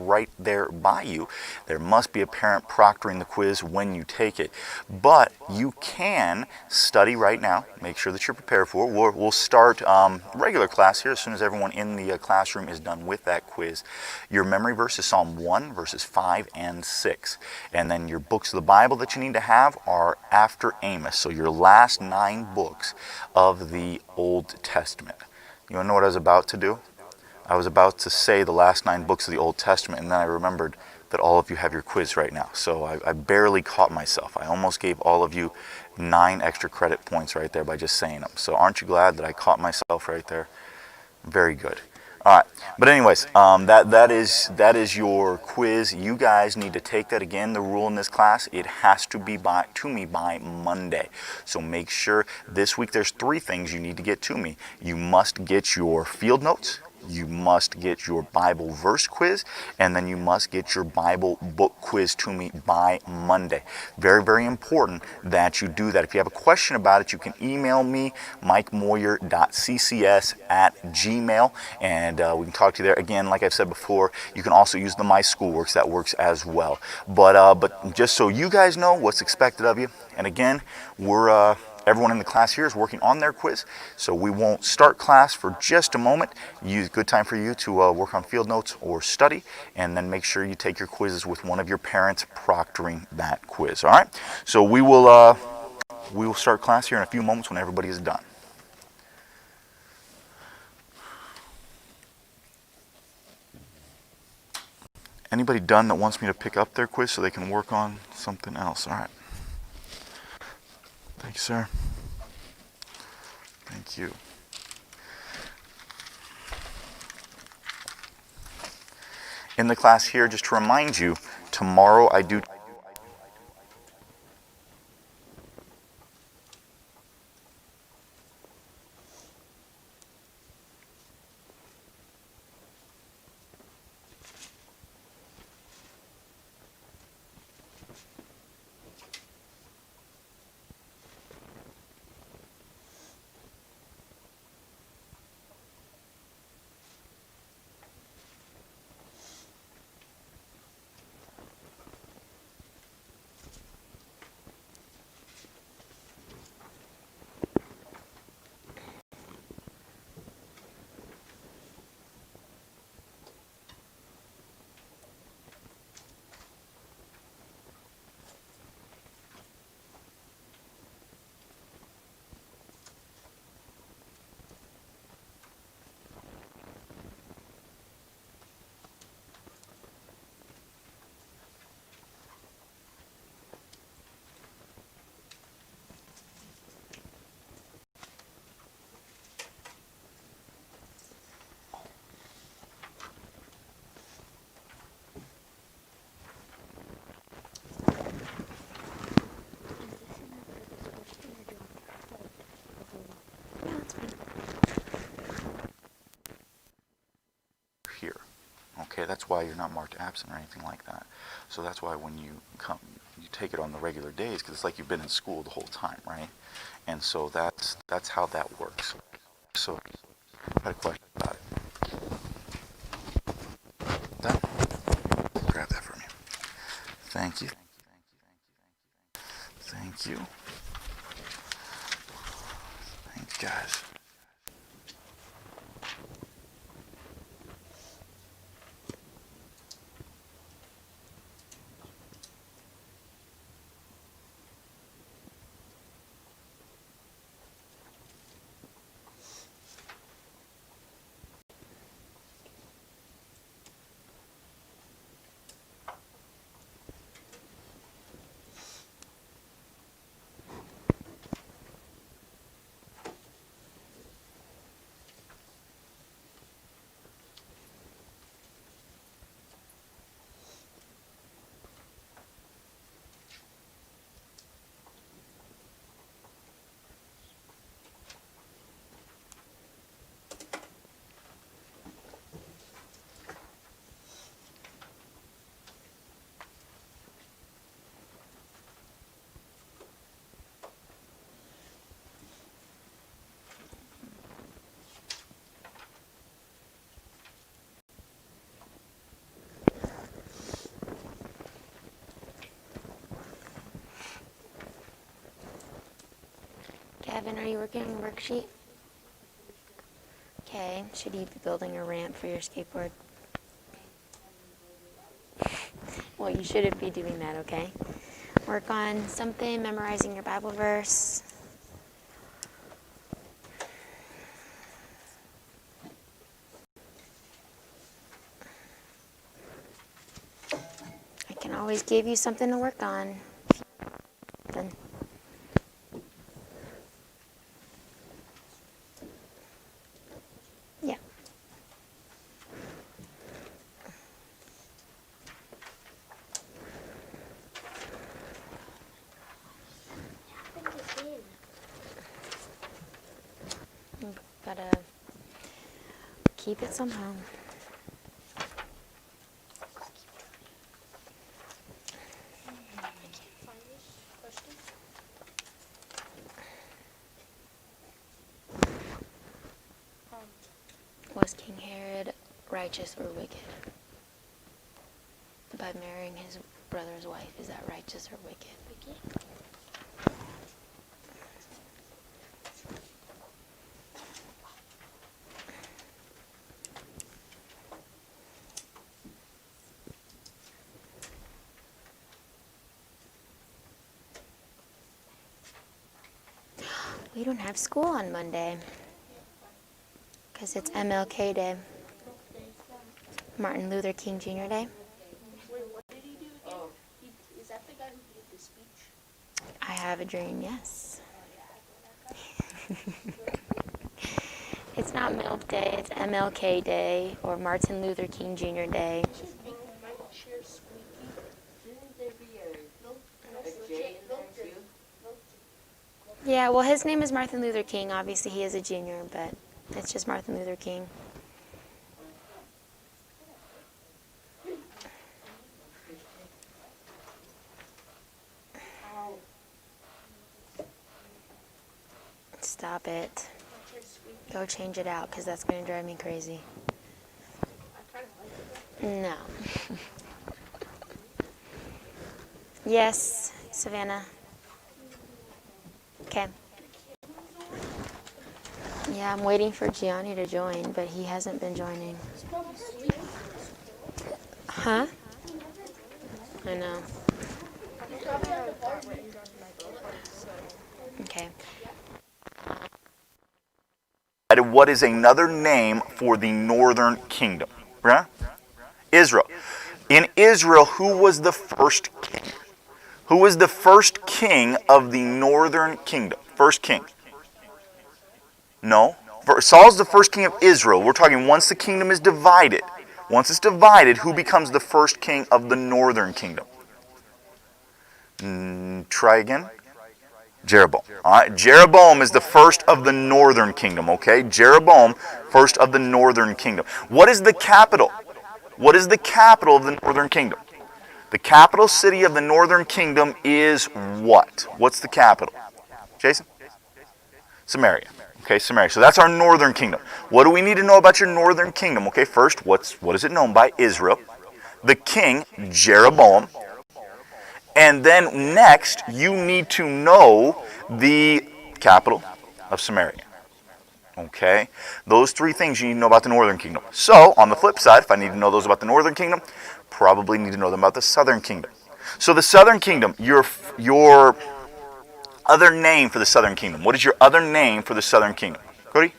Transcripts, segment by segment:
right there by you. There must be a parent proctoring the quiz when you take it. But you can study right now. Make sure that you're prepared for it. We'll start regular class here as soon as everyone in the classroom is done with that quiz. Your memory verse is Psalm 1, verses 5 and 6. And then your books of the Bible that you need to have are after Amos. So your last 9 books of the Old Testament. You want to know what I was about to do? I was about to say the last 9 books of the Old Testament, and then I remembered that all of you have your quiz right now. So I barely caught myself. I almost gave all of you 9 extra credit points right there by just saying them. So aren't you glad that I caught myself right there? Very good. All right, but anyways, that is your quiz. You guys need to take that again. The rule in this class, it has to be to me by Monday. So make sure this week there's 3 things you need to get to me. You must get your field notes. You must get your Bible verse quiz, and then you must get your Bible book quiz to me by Monday. Very, very important that you do that. If you have a question about it, you can email me, mikemoyer.ccs@gmail, and we can talk to you there. Again, like I've said before, you can also use the My Schoolworks. That works as well. But just so you guys know what's expected of you, and again, everyone in the class here is working on their quiz, so we won't start class for just a moment. Good time for you to work on field notes or study, and then make sure you take your quizzes with one of your parents proctoring that quiz. All right, so we will start class here in a few moments when everybody is done. Anybody done that wants me to pick up their quiz so they can work on something else? All right. Thank you, sir. Thank you. In the class here, just to remind you, tomorrow I do here. Okay, that's why you're not marked absent or anything like that. So that's why when you come, you take it on the regular days, because it's like you've been in school the whole time, right? And so that's how that works. So I had a question about it. That, grab that from you. Thank you. Thank you. Thanks, guys. Evan, are you working on your worksheet? Okay, should you be building a ramp for your skateboard? Well, you shouldn't be doing that, okay? Work on something, memorizing your Bible verse. I can always give you something to work on. Then. Yeah. You gotta keep it somehow. Was King Herod righteous or wicked? By marrying his brother's wife, is that righteous or wicked? We don't have school on Monday because it's MLK Day, Martin Luther King Jr. Day. Wait, what did he do again? Is that the guy who did the speech? I have a dream, yes. It's not Milk Day, it's MLK Day or Martin Luther King Jr. Day. Shouldn't there be a J in there too? Yeah, well, his name is Martin Luther King. Obviously, he is a junior, but it's just Martin Luther King. Stop it. Go change it out, because that's going to drive me crazy. No. Yes, Savannah. Okay. Yeah, I'm waiting for Gianni to join, but he hasn't been joining. Huh? I know. Okay. What is another name for the northern kingdom? Right? Israel. In Israel, who was the first king? Who was the first king of the northern kingdom? First king. No. Saul's the first king of Israel. We're talking once the kingdom is divided. Once it's divided, who becomes the first king of the northern kingdom? Try again. Jeroboam. All right. Jeroboam is the first of the northern kingdom, okay? Jeroboam, first of the northern kingdom. What is the capital? What is the capital of the northern kingdom? The capital city of the northern kingdom is what? What's the capital? Jason? Samaria. Okay, Samaria. So that's our northern kingdom. What do we need to know about your northern kingdom? Okay, first, what is it known by? Israel. The king, Jeroboam. And then next, you need to know the capital of Samaria. Okay? Your three things you need to know about the northern kingdom. So, on the flip side, if I need to know those about the northern kingdom, probably need to know them about the southern kingdom. So the southern kingdom, your other name for the southern kingdom. What is your other name for the southern kingdom? Cody?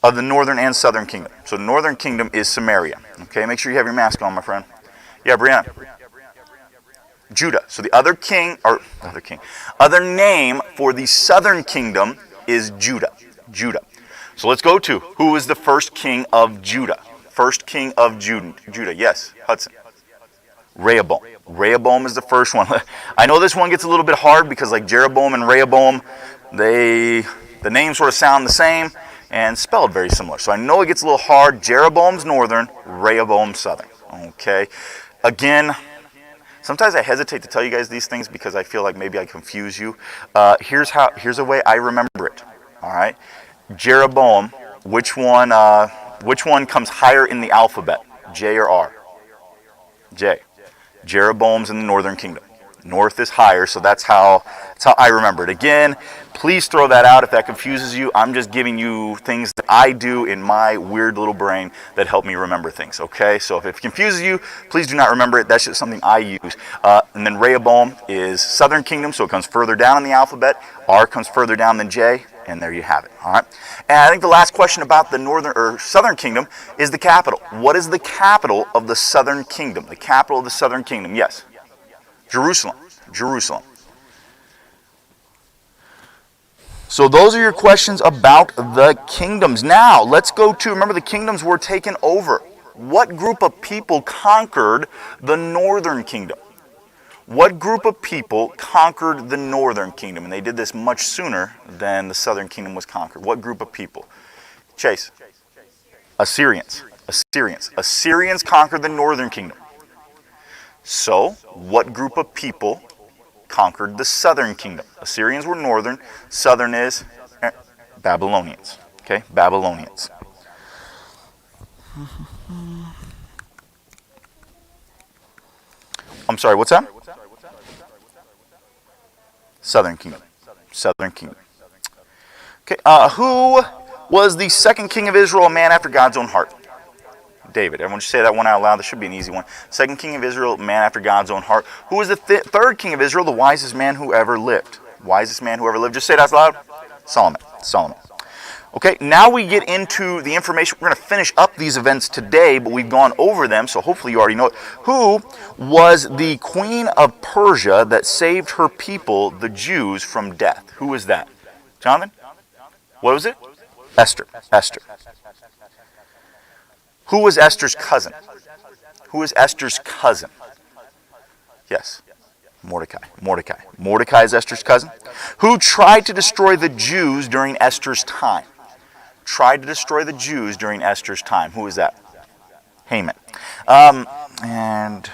Of the northern and southern kingdom. So the northern kingdom is Samaria. Okay, make sure you have your mask on, my friend. Yeah, Brianna. Judah. So the other name for the southern kingdom is Judah. Judah. So let's go to, who is the first king of Judah? First king of Judah. Yes, Hudson. Rehoboam. Rehoboam is the first one. I know this one gets a little bit hard because like Jeroboam and Rehoboam, the names sort of sound the same and spelled very similar. So I know it gets a little hard. Jeroboam's northern, Rehoboam southern. Okay. Again, sometimes I hesitate to tell you guys these things because I feel like maybe I confuse you. Here's a way I remember it. All right. Jeroboam, which one comes higher in the alphabet? J or R? J. Jeroboam's in the northern kingdom. North is higher, so that's how I remember it. Again, please throw that out if that confuses you. I'm just giving you things that I do in my weird little brain that help me remember things, okay? So if it confuses you, please do not remember it. That's just something I use. And then Rehoboam is southern kingdom, so it comes further down in the alphabet. R comes further down than J, and there you have it, all right? And I think the last question about the northern or southern kingdom is the capital. What is the capital of the southern kingdom? The capital of the southern kingdom, yes. Jerusalem. Jerusalem. So those are your questions about the kingdoms. Now, let's go to, remember the kingdoms were taken over. What group of people conquered the northern kingdom? What group of people conquered the northern kingdom? And they did this much sooner than the southern kingdom was conquered. What group of people? Chase. Assyrians. Assyrians. Assyrians conquered the northern kingdom. So, what group of people conquered the southern kingdom? Assyrians were northern. Southern is Babylonians. Okay, Babylonians. I'm sorry, what's that? Southern kingdom. Southern kingdom. Okay, who was the second king of Israel, a man after God's own heart? David. Everyone should say that one out loud. This should be an easy one. Second king of Israel, man after God's own heart. Who was the third king of Israel, the wisest man who ever lived? Wisest man who ever lived. Just say it out loud. Solomon. Solomon. Okay, now we get into the information. We're going to finish up these events today, but we've gone over them, so hopefully you already know it. Who was the queen of Persia that saved her people, the Jews, from death? Who was that? Jonathan? What was it? Esther. Esther. Who was Esther's cousin? Who was Esther's cousin? Yes. Mordecai. Mordecai. Mordecai is Esther's cousin. Who tried to destroy the Jews during Esther's time? Tried to destroy the Jews during Esther's time. Who is that? Haman. And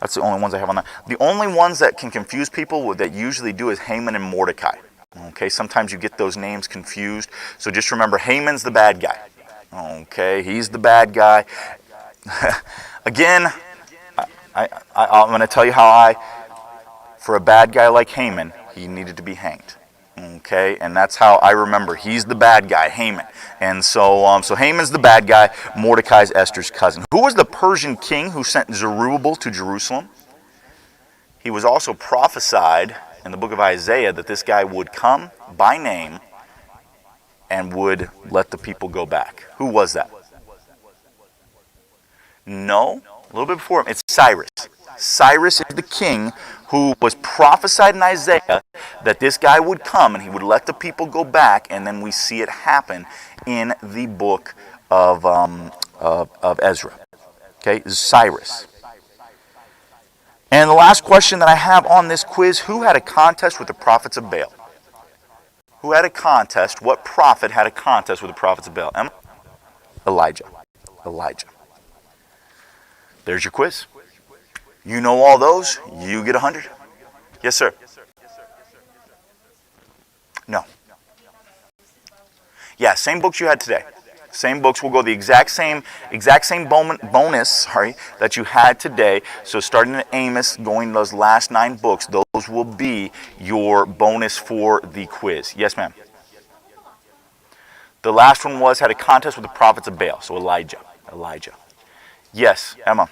that's the only ones I have on that. The only ones that can confuse people that usually do is Haman and Mordecai. Okay, sometimes you get those names confused. So just remember, Haman's the bad guy. Okay, he's the bad guy. Again, I'm going to tell you how for a bad guy like Haman, he needed to be hanged. Okay, and that's how I remember. He's the bad guy, Haman. And so Haman's the bad guy. Mordecai's Esther's cousin. Who was the Persian king who sent Zerubbabel to Jerusalem? He was also prophesied in the book of Isaiah that this guy would come by name and would let the people go back. Who was that? No, a little bit before him. It's Cyrus. Cyrus is the king who was prophesied in Isaiah that this guy would come and he would let the people go back, and then we see it happen in the book of Ezra. Okay, Cyrus. And the last question that I have on this quiz, who had a contest with the prophets of Baal? Who had a contest? What prophet had a contest with the prophets of Baal? Emma? Elijah. Elijah. There's your quiz. You know all those, you get 100. Yes, sir. No. Yeah, same books you had today. Same books. We'll go the exact same bonus, that you had today. So starting at Amos, going to those last 9 books, those will be your bonus for the quiz. Yes, ma'am. The last one had a contest with the prophets of Baal. So Elijah. Elijah. Yes, Emma.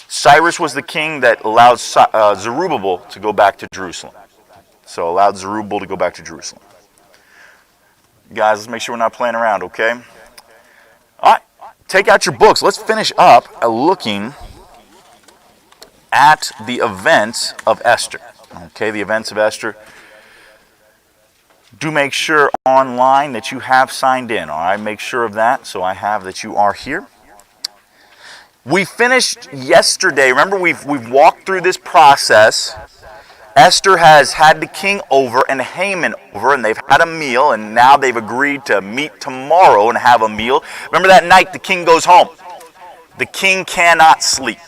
Cyrus was the king that allowed Zerubbabel to go back to Jerusalem. So allowed Zerubbabel to go back to Jerusalem. Guys, let's make sure we're not playing around, okay? All right, take out your books. Let's finish up looking at the events of Esther. Okay, the events of Esther. Do make sure online that you have signed in, all right? Make sure of that, so I have that you are here. We finished yesterday. Remember, we've walked through this process. Esther has had the king over and Haman over, and they've had a meal, and now they've agreed to meet tomorrow and have a meal. Remember that night the king goes home. The king cannot sleep.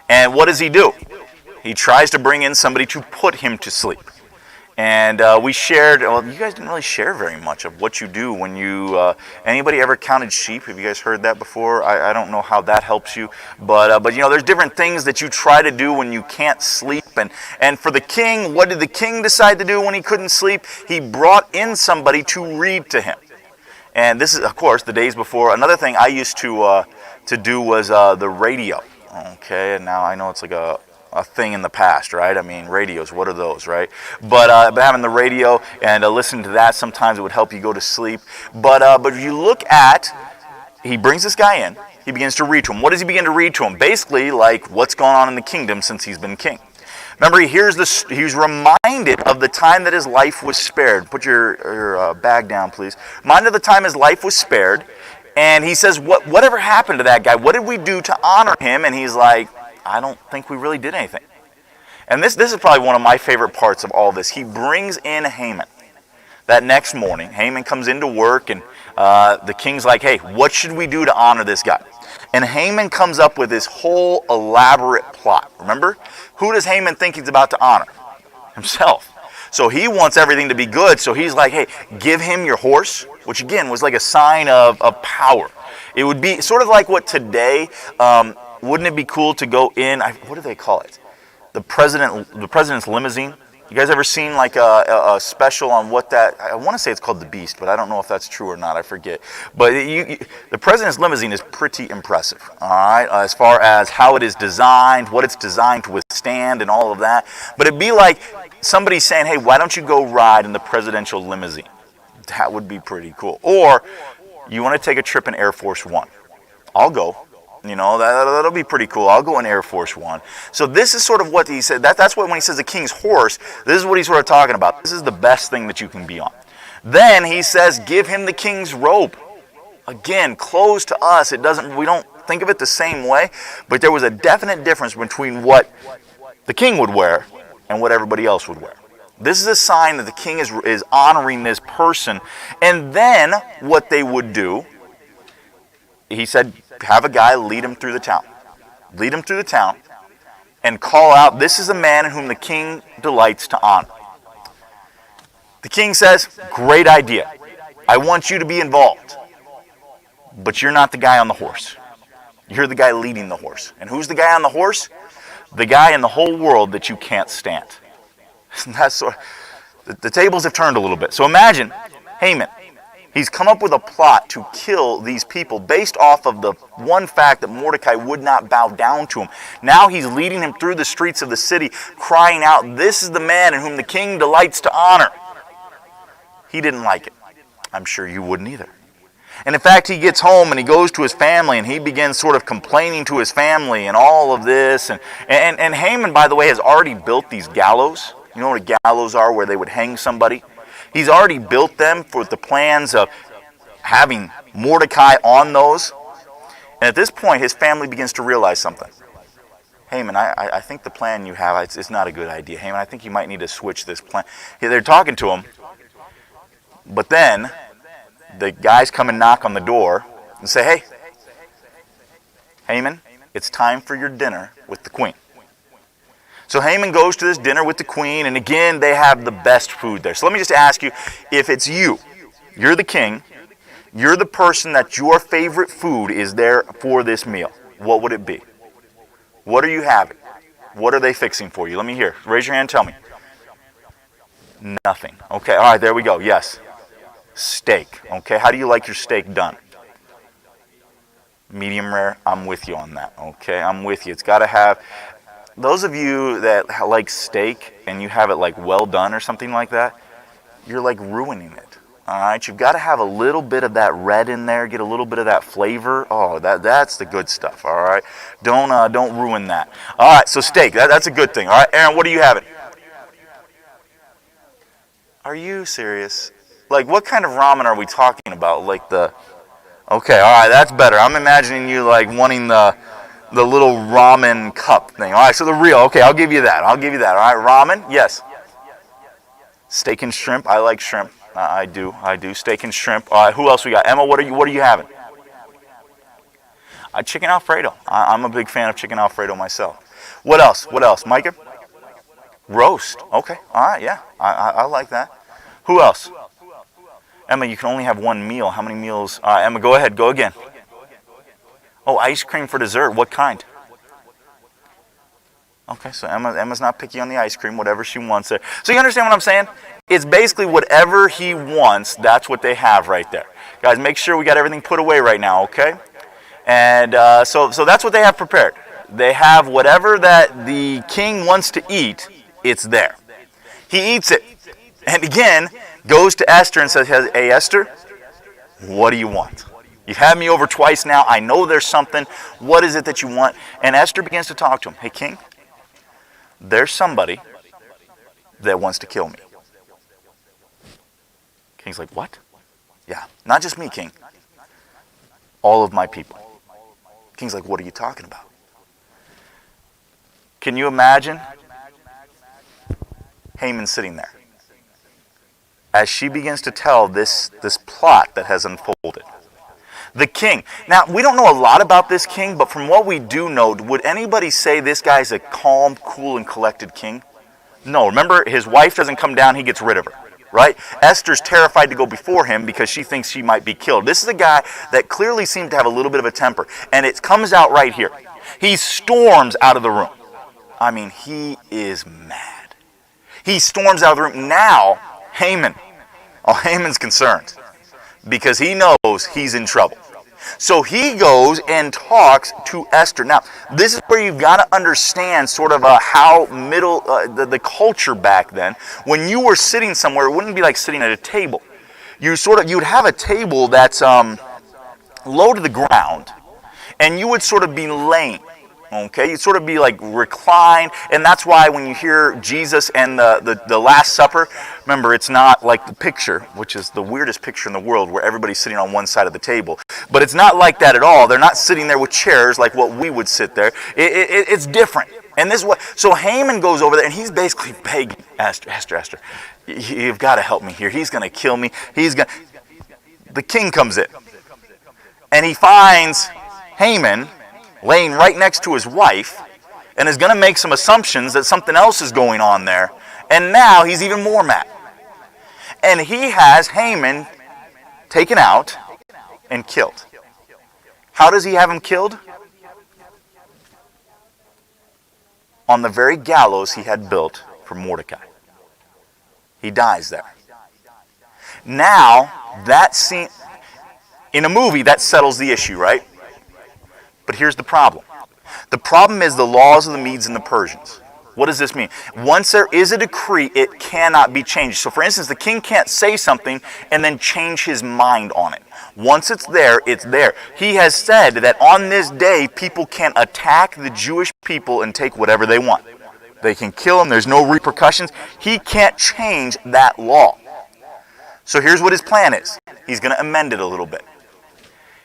And what does he do? He tries to bring in somebody to put him to sleep. And we shared, well, you guys didn't really share very much of what you do when you, anybody ever counted sheep? Have you guys heard that before? I don't know how that helps you, but you know, there's different things that you try to do when you can't sleep. And for the king, what did the king decide to do when he couldn't sleep? He brought in somebody to read to him. And this is, of course, the days before. Another thing I used to do was the radio. Okay, and now I know it's like a thing in the past, right? I mean, radios, what are those, right? But having the radio and listening to that, sometimes it would help you go to sleep. But if you look at, he brings this guy in, he begins to read to him. What does he begin to read to him? Basically, like what's gone on in the kingdom since he's been king. Remember, he's reminded of the time that his life was spared. Put your bag down, please. Reminded of the time his life was spared. And he says, whatever happened to that guy? What did we do to honor him? And he's like, I don't think we really did anything. And this is probably one of my favorite parts of all this. He brings in Haman. That next morning, Haman comes into work, and the king's like, hey, what should we do to honor this guy? And Haman comes up with this whole elaborate plot. Remember? Who does Haman think he's about to honor? Himself. So he wants everything to be good, so he's like, hey, give him your horse, which again was like a sign of power. It would be sort of like what today, wouldn't it be cool to go in, what do they call it? The president's limousine. You guys ever seen like a special on what that, I want to say it's called The Beast, but I don't know if that's true or not, I forget. But the president's limousine is pretty impressive, all right, as far as how it is designed, what it's designed to withstand and all of that. But it'd be like somebody saying, hey, why don't you go ride in the presidential limousine? That would be pretty cool. Or you want to take a trip in Air Force One. I'll go. You know, that'll be pretty cool. I'll go in Air Force One. So this is sort of what he said. That's what when he says the king's horse, this is what he's sort of talking about. This is the best thing that you can be on. Then he says, give him the king's robe. Again, clothes to us, we don't think of it the same way, but there was a definite difference between what the king would wear and what everybody else would wear. This is a sign that the king is honoring this person. And then what they would do, he said, have a guy lead him through the town. Lead him through the town and call out, this is a man in whom the king delights to honor. The king says, great idea. I want you to be involved. But you're not the guy on the horse. You're the guy leading the horse. And who's the guy on the horse? The guy in the whole world that you can't stand. That's sort of, the tables have turned a little bit. So imagine Haman. He's come up with a plot to kill these people based off of the one fact that Mordecai would not bow down to him. Now he's leading him through the streets of the city, crying out, this is the man in whom the king delights to honor. He didn't like it. I'm sure you wouldn't either. And in fact, he gets home and he goes to his family and he begins sort of complaining to his family and all of this. And Haman, by the way, has already built these gallows. You know what gallows are, where they would hang somebody? He's already built them for the plans of having Mordecai on those. And at this point, his family begins to realize something. Haman, I think the plan you have, it's not a good idea. Haman, I think you might need to switch this plan. They're talking to him. But then, the guys come and knock on the door and say, hey, Haman, it's time for your dinner with the queen. So Haman goes to this dinner with the queen, and again, they have the best food there. So let me just ask you, if it's you're the king, you're the person that your favorite food is there for this meal, what would it be? What are you having? What are they fixing for you? Let me hear. Raise your hand and tell me. Nothing. Okay, all right, there we go. Yes. Steak. Okay, how do you like your steak done? Medium rare? I'm with you on that. Okay, I'm with you. It's got to have... Those of you that like steak and you have it like well done or something like that, you're like ruining it. All right, you've got to have a little bit of that red in there, get a little bit of that flavor. Oh, that's the good stuff. All right, don't ruin that. All right, so steak, that's a good thing. All right, Aaron, what are you having? Are you serious? Like, what kind of ramen are we talking about? Like okay, all right, that's better. I'm imagining you like wanting the little ramen cup thing. All right, so the real. Okay, I'll give you that. All right, ramen, yes. Steak and shrimp. I like shrimp. I do. Steak and shrimp. All right, who else we got? Emma, what are you having? Chicken Alfredo. I'm a big fan of chicken Alfredo myself. What else? Micah? Roast. Okay. All right. Yeah. I like that. Who else? Emma, you can only have one meal. How many meals? Emma, go ahead. Go again. Oh, ice cream for dessert. What kind? Okay, so Emma's not picky on the ice cream, whatever she wants there. So you understand what I'm saying? It's basically whatever he wants, that's what they have right there. Guys, make sure we got everything put away right now, okay? And so that's what they have prepared. They have whatever that the king wants to eat, it's there. He eats it. And again, goes to Esther and says, hey, Esther, what do you want? You've had me over twice now. I know there's something. What is it that you want? And Esther begins to talk to him. Hey, king, there's somebody that wants to kill me. King's like, what? Yeah, not just me, king. All of my people. King's like, what are you talking about? Can you imagine Haman sitting there as she begins to tell this plot that has unfolded? The king. Now, we don't know a lot about this king, but from what we do know, would anybody say this guy's a calm, cool, and collected king? No. Remember, his wife doesn't come down, he gets rid of her, right? Esther's terrified to go before him because she thinks she might be killed. This is a guy that clearly seemed to have a little bit of a temper, and it comes out right here. He storms out of the room. I mean, he is mad. He storms out of the room. Now, Haman's concerned because he knows he's in trouble. So he goes and talks to Esther. Now, this is where you've got to understand sort of how the culture back then. When you were sitting somewhere, it wouldn't be like sitting at a table. You'd have a table that's low to the ground, and you would sort of be laying. Okay, you'd sort of be like reclined, and that's why when you hear Jesus and the Last Supper, remember, it's not like the picture, which is the weirdest picture in the world, where everybody's sitting on one side of the table. But it's not like that at all. They're not sitting there with chairs like what we would sit there. It's different. And this is what, so Haman goes over there, and he's basically begging, Esther, you've got to help me here. He's going to kill me. The king comes in, and he finds Haman laying right next to his wife, and is going to make some assumptions that something else is going on there. And now he's even more mad. And he has Haman taken out and killed. How does he have him killed? On the very gallows he had built for Mordecai. He dies there. Now, that scene, in a movie, that settles the issue, right? But here's the problem. The problem is the laws of the Medes and the Persians. What does this mean? Once there is a decree, it cannot be changed. So for instance, the king can't say something and then change his mind on it. Once it's there, it's there. He has said that on this day, people can attack the Jewish people and take whatever they want. They can kill them. There's no repercussions. He can't change that law. So here's what his plan is. He's going to amend it a little bit.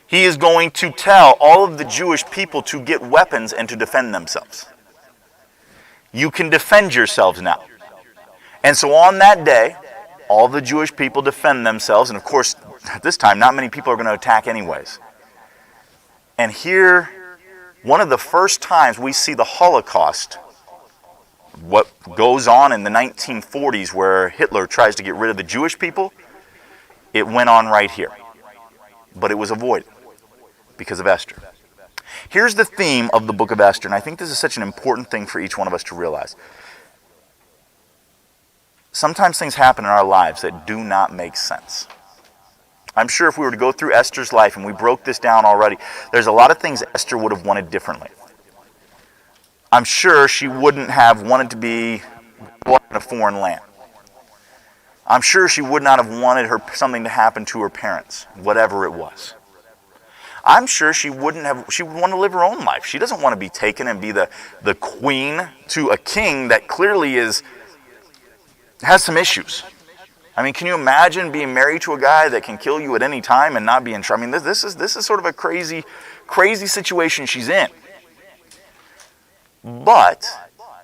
He is going to tell all of the Jewish people to get weapons and to defend themselves. You can defend yourselves now. And so on that day, all the Jewish people defend themselves. And of course, at this time, not many people are going to attack anyways. And here, one of the first times we see the Holocaust, what goes on in the 1940s where Hitler tries to get rid of the Jewish people, it went on right here. But it was avoided because of Esther. Here's the theme of the book of Esther, and I think this is such an important thing for each one of us to realize. Sometimes things happen in our lives that do not make sense. I'm sure if we were to go through Esther's life, and we broke this down already, there's a lot of things Esther would have wanted differently. I'm sure she wouldn't have wanted to be born in a foreign land. I'm sure she would not have wanted something to happen to her parents, whatever it was. I'm sure she would want to live her own life. She doesn't want to be taken and be the queen to a king that clearly has some issues. I mean, can you imagine being married to a guy that can kill you at any time and not be in trouble? I mean, this is sort of a crazy situation she's in. But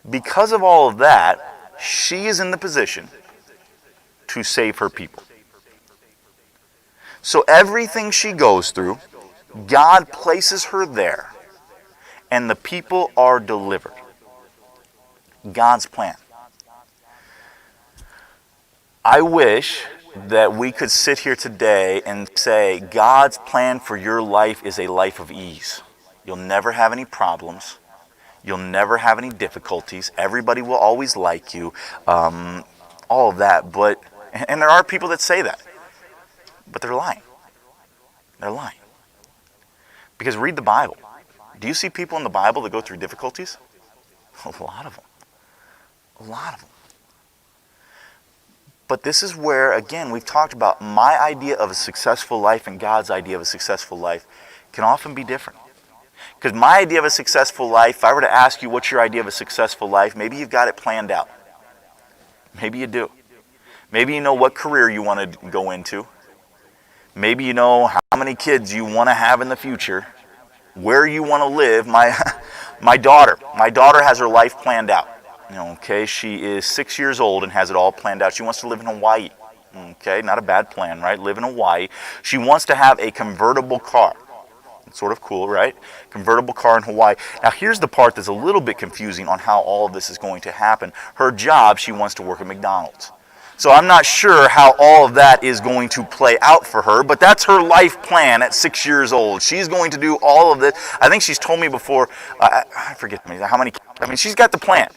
because of all of that, she is in the position to save her people. So everything she goes through, God places her there, and the people are delivered. God's plan. I wish that we could sit here today and say God's plan for your life is a life of ease. You'll never have any problems. You'll never have any difficulties. Everybody will always like you. All of that. And there are people that say that. But they're lying. They're lying. Because read the Bible. Do you see people in the Bible that go through difficulties? A lot of them. A lot of them. But this is where, again, we've talked about my idea of a successful life and God's idea of a successful life can often be different. Because my idea of a successful life, if I were to ask you what's your idea of a successful life, maybe you've got it planned out. Maybe you do. Maybe you know what career you want to go into. Maybe you know how many kids you want to have in the future, where you want to live. My daughter has her life planned out. Okay, she is 6 years old and has it all planned out. She wants to live in Hawaii. Okay, not a bad plan, right? Live in Hawaii. She wants to have a convertible car. It's sort of cool, right? Convertible car in Hawaii. Now, here's the part that's a little bit confusing on how all of this is going to happen. Her job, she wants to work at McDonald's. So I'm not sure how all of that is going to play out for her, but that's her life plan at 6 years old. She's going to do all of this. I think she's told me before, I forget how many, she's got the plan.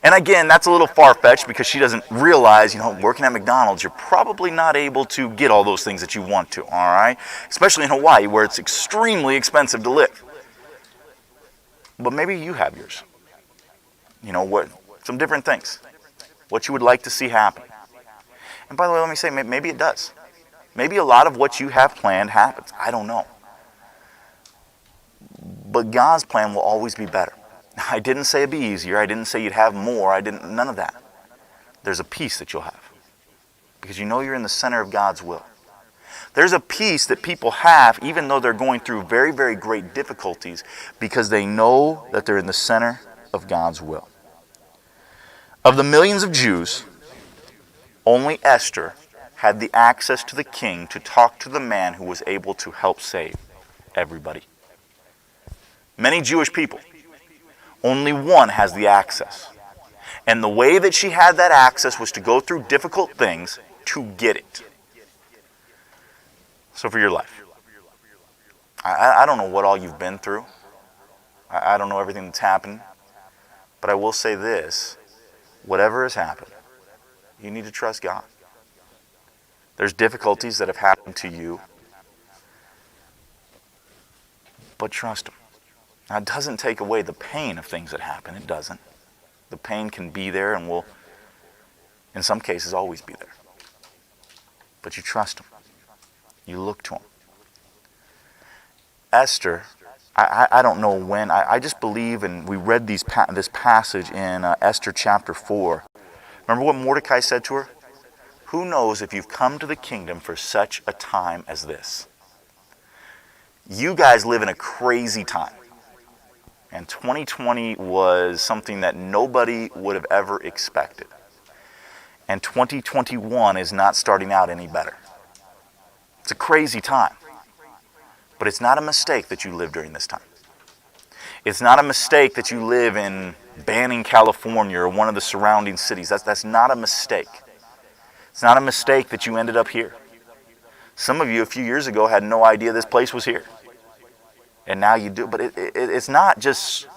And again, that's a little far-fetched because she doesn't realize, working at McDonald's, you're probably not able to get all those things that you want to, all right? Especially in Hawaii, where it's extremely expensive to live. But maybe you have yours. Some different things. What you would like to see happen. And by the way, let me say, maybe it does. Maybe a lot of what you have planned happens. I don't know. But God's plan will always be better. I didn't say it'd be easier. I didn't say you'd have more. None of that. There's a peace that you'll have. Because you're in the center of God's will. There's a peace that people have even though they're going through very, very great difficulties because they know that they're in the center of God's will. Of the millions of Jews, only Esther had the access to the king to talk to the man who was able to help save everybody. Many Jewish people. Only one has the access. And the way that she had that access was to go through difficult things to get it. So for your life, I don't know what all you've been through. I don't know everything that's happened. But I will say this, whatever has happened, you need to trust God. There's difficulties that have happened to you, but trust Him. Now, it doesn't take away the pain of things that happen. It doesn't. The pain can be there and will, in some cases, always be there. But you trust Him. You look to Him. Esther, I don't know when. I just believe, and we read this passage in Esther chapter 4. Remember what Mordecai said to her? Who knows if you've come to the kingdom for such a time as this? You guys live in a crazy time. And 2020 was something that nobody would have ever expected. And 2021 is not starting out any better. It's a crazy time. But it's not a mistake that you live during this time. It's not a mistake that you live in Banning, California, or one of the surrounding cities. That's not a mistake. It's not a mistake that you ended up here. Some of you a few years ago had no idea this place was here. And now you do. But it's not just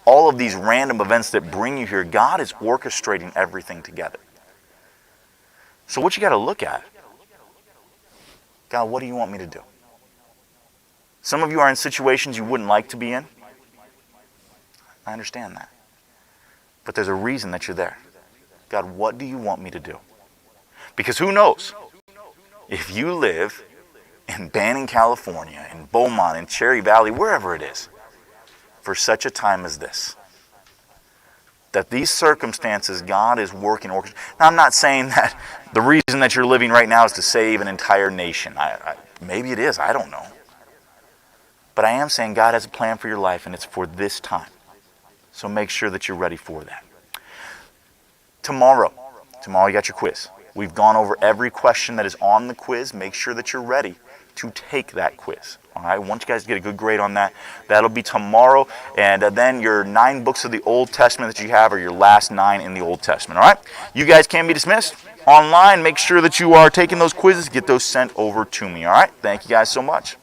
all of these random events that bring you here. God is orchestrating everything together. So what you got to look at, God, what do you want me to do? Some of you are in situations you wouldn't like to be in. I understand that. But there's a reason that you're there. God, what do you want me to do? Because who knows? If you live in Banning, California, in Beaumont, in Cherry Valley, wherever it is, for such a time as this, that these circumstances God is working. Now, I'm not saying that the reason that you're living right now is to save an entire nation. Maybe it is. I don't know. But I am saying God has a plan for your life, and it's for this time. So make sure that you're ready for that. Tomorrow you got your quiz. We've gone over every question that is on the quiz. Make sure that you're ready to take that quiz. All right, I want you guys to get a good grade on that. That'll be tomorrow. And then your 9 books of the Old Testament that you have are your last 9 in the Old Testament. All right, you guys can be dismissed. online, make sure that you are taking those quizzes. Get those sent over to me, all right? Thank you guys so much.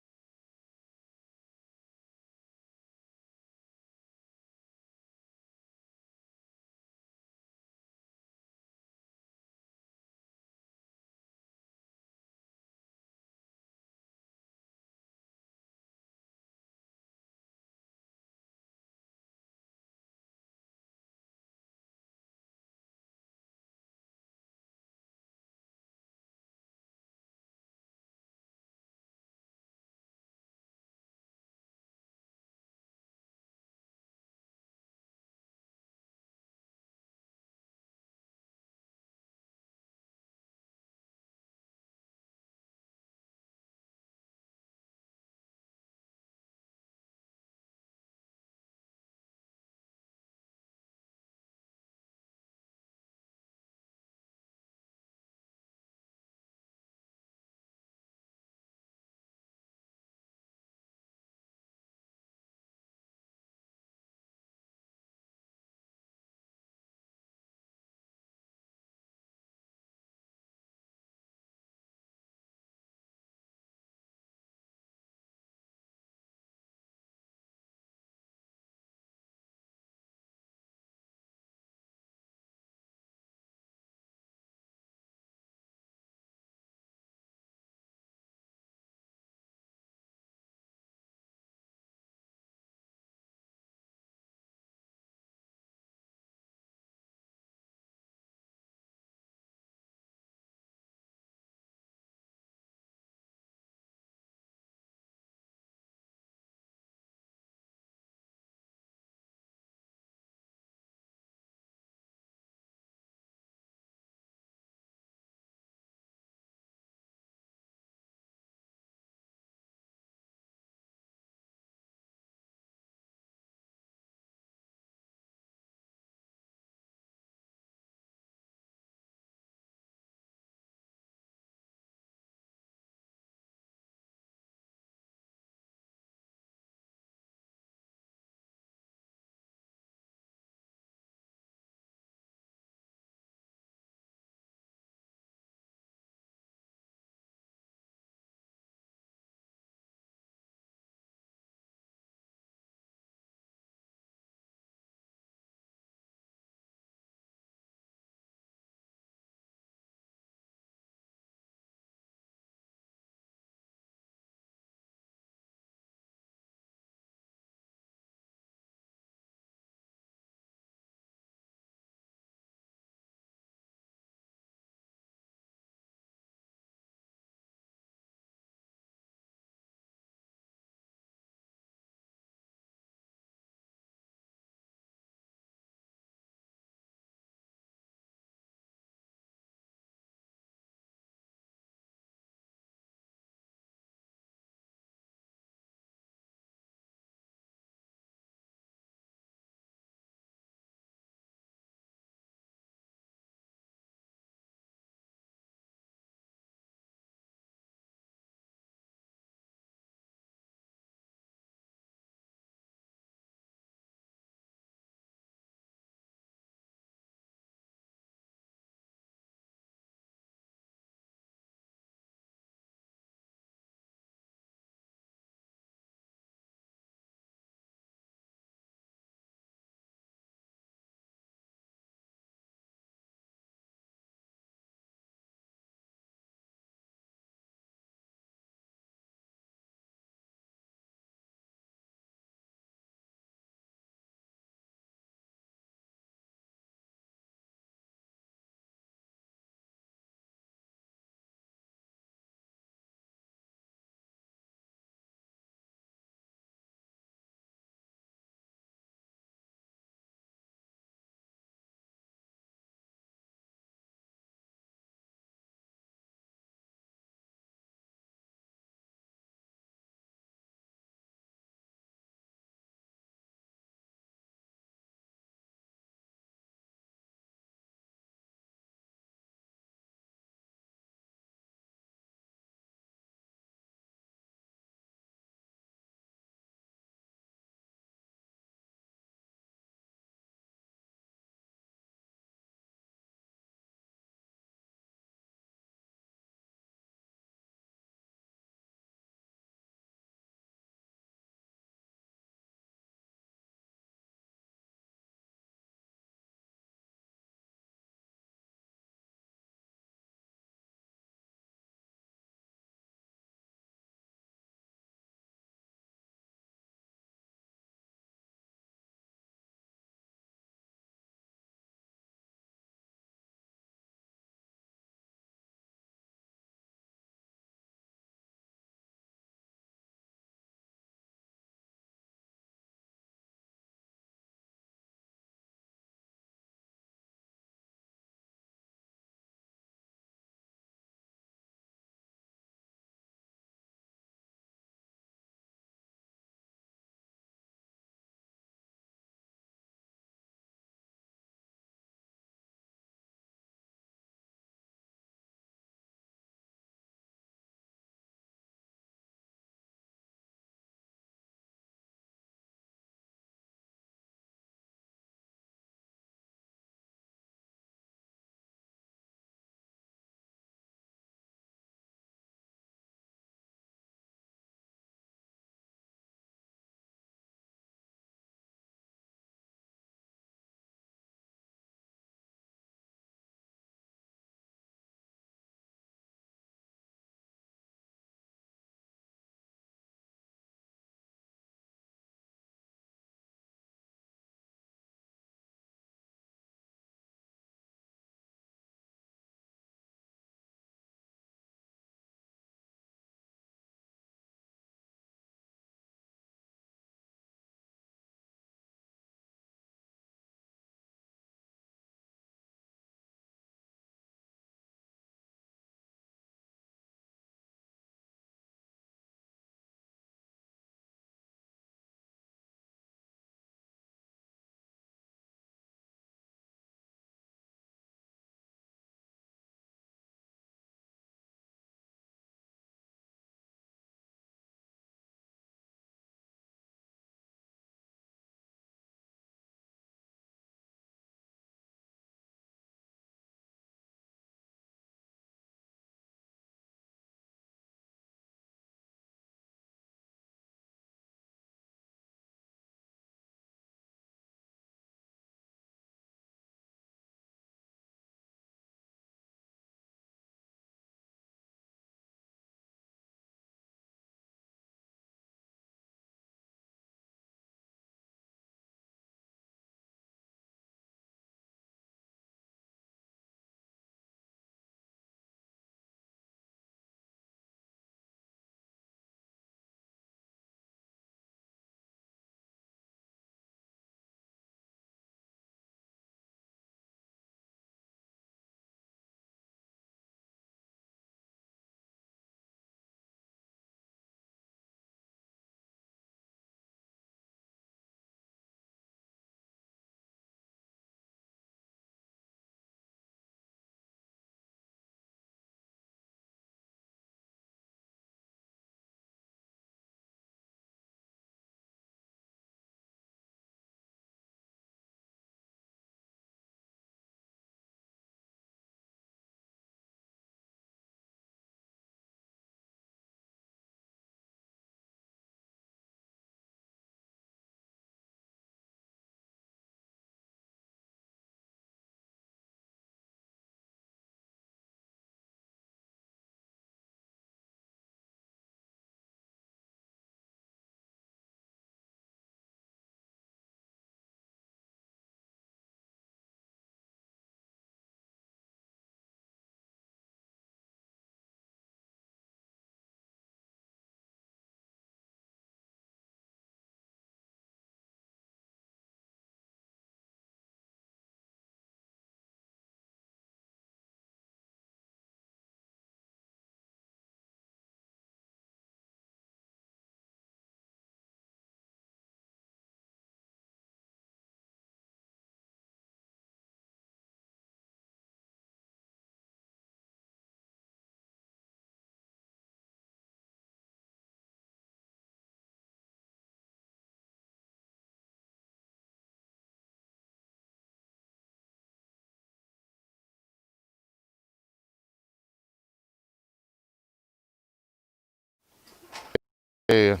Okay,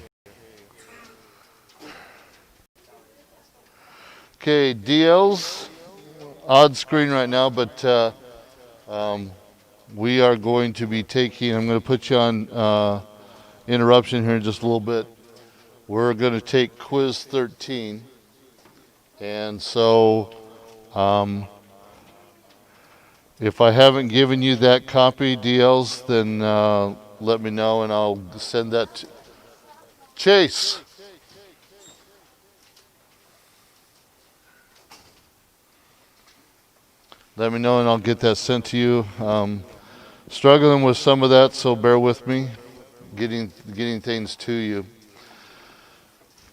DL's odd screen right now, but we are going to be taking, I'm going to put you on interruption here in just a little bit. We're going to take quiz 13. And so if I haven't given you that copy, DLs, then let me know and I'll send that to Chase. Let me know and I'll get that sent to you. Struggling with some of that, so bear with me getting things to you.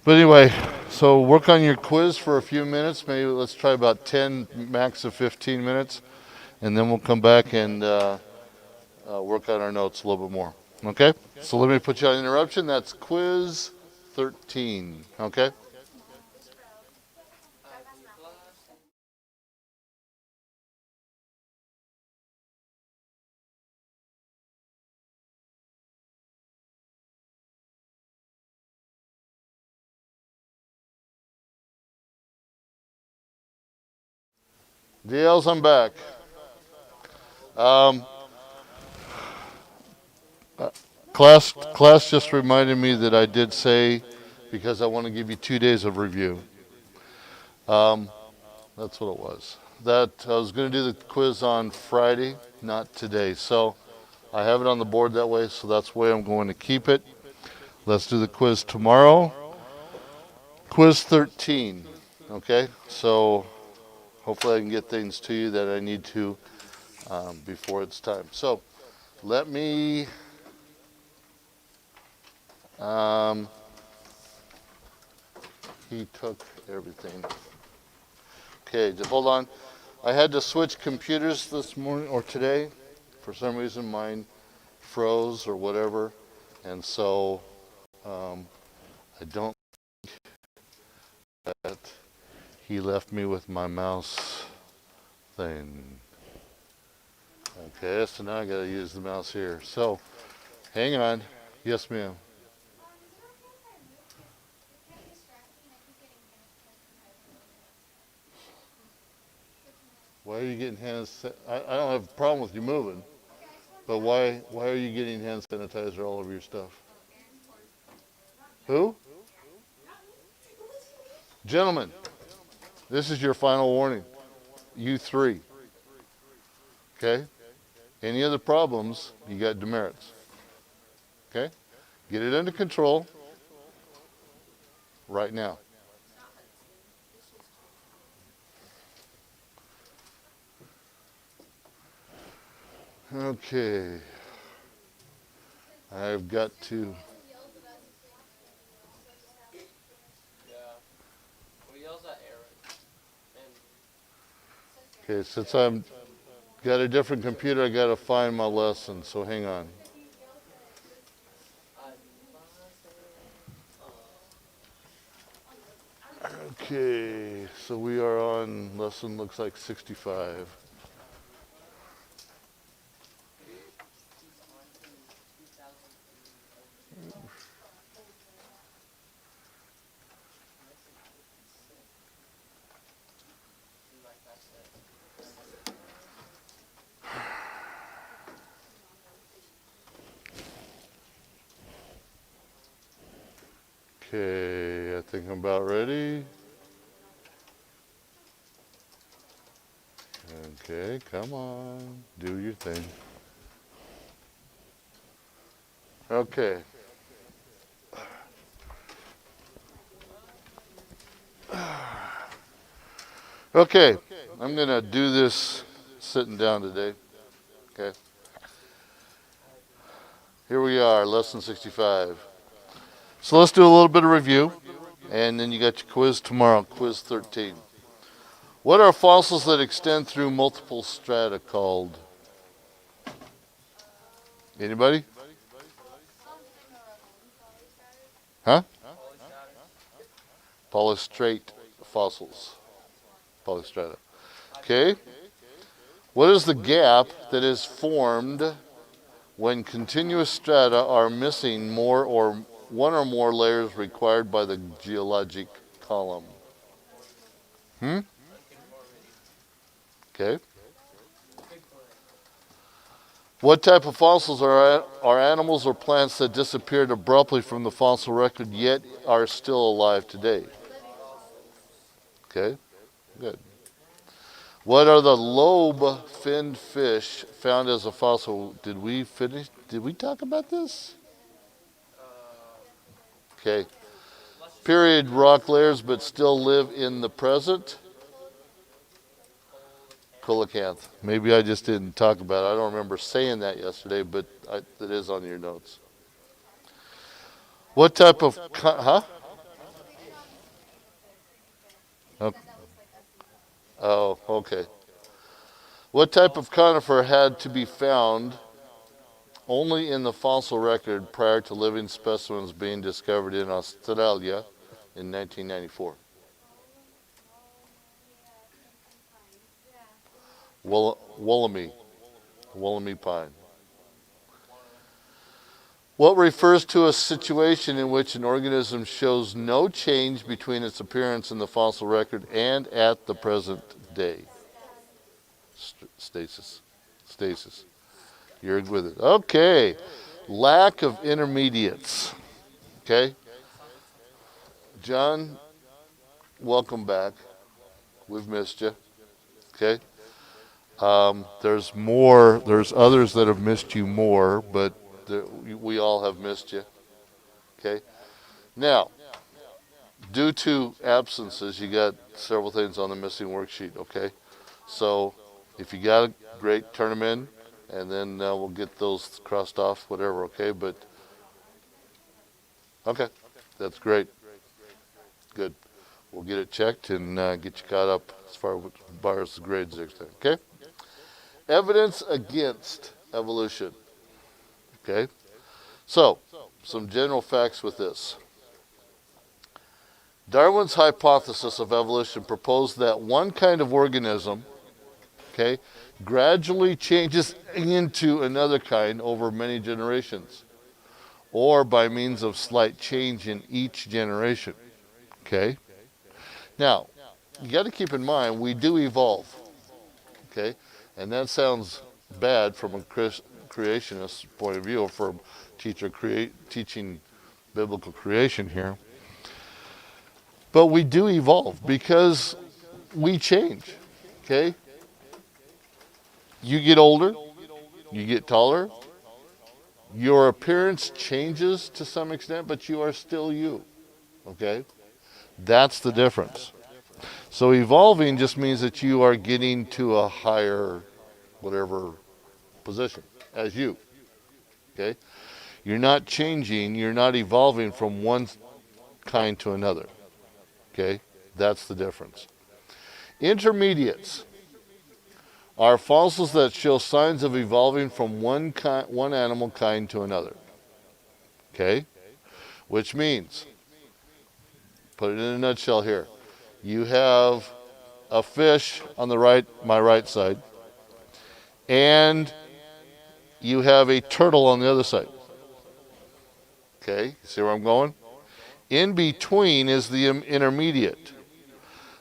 But anyway, so work on your quiz for a few minutes. Maybe let's try about 10, max of 15 minutes. And then we'll come back and work on our notes a little bit more. Okay? So let me put you on interruption. That's quiz 13. Okay? DLs, I'm back. Class just reminded me that I did say, because I want to give you 2 days of review. That's what it was. That I was going to do the quiz on Friday, not today. So I have it on the board that way, so that's the way I'm going to keep it. Let's do the quiz tomorrow. Quiz 13. Okay? So hopefully I can get things to you that I need to before it's time. So let me... he took everything. Okay, just hold on. I had to switch computers this morning or today. For some reason mine froze or whatever. And so I don't think that he left me with my mouse thing. Okay, so now I gotta use the mouse here. So hang on. Yes, ma'am. Why are you getting hand I don't have a problem with you moving, but why are you getting hand sanitizer all over your stuff? Who? Gentlemen, this is your final warning. You three. Okay? Any other problems, you got demerits. Okay? Get it under control right now. Okay. I've got to. Okay, since I'm got a different computer, I got to find my lesson, so hang on. Okay, so we are on lesson, looks like 65. Okay, I think I'm about ready. Okay, come on, do your thing. Okay. Okay, I'm going to do this sitting down today. Okay. Here we are, lesson 65. So let's do a little bit of review, and then you got your quiz tomorrow, quiz 13. What are fossils that extend through multiple strata called? Anybody? Huh? Polystrate fossils. Polystrata. Okay. What is the gap that is formed when continuous strata are missing more or or more layers required by the geologic column. Okay. What type of fossils are animals or plants that disappeared abruptly from the fossil record yet are still alive today? Okay, good. What are the lobe-finned fish found as a fossil? Did we talk about this? Okay. Period rock layers but still live in the present? Coelacanth. Maybe I just didn't talk about it. I don't remember saying that yesterday, but it is on your notes. What type of... Oh, okay. What type of conifer had to be found only in the fossil record prior to living specimens being discovered in Australia in 1994? Wollemi pine. What refers to a situation in which an organism shows no change between its appearance in the fossil record and at the present day? Stasis. You're with it. Okay. Lack of intermediates. Okay. John, welcome back. We've missed you. Okay. There's others that have missed you more, but we all have missed you. Okay. Now, due to absences, you got several things on the missing worksheet. Okay. So, if you got it, great, turn them in, and then we'll get those crossed off, whatever. Okay. But okay, that's great. Good. We'll get it checked and get you caught up as far as the grades next time. Okay. Evidence against evolution. Okay. So, some general facts with this. Darwin's hypothesis of evolution proposed that one kind of organism, okay, gradually changes into another kind over many generations, or by means of slight change in each generation. Okay. Now, you got to keep in mind we do evolve. Okay, and that sounds bad from a creationist point of view, or from teaching biblical creation here. But we do evolve because we change. Okay, you get older, you get taller, your appearance changes to some extent, but you are still you. Okay, that's the difference. So evolving just means that you are getting to a higher, whatever, position as you. Okay? You're not changing, you're not evolving from one kind to another. Okay? That's the difference. Intermediates are fossils that show signs of evolving from one animal kind to another. Okay? Which means, put it in a nutshell here. You have a fish on my right side, and you have a turtle on the other side. Okay, see where I'm going? In between is the intermediate.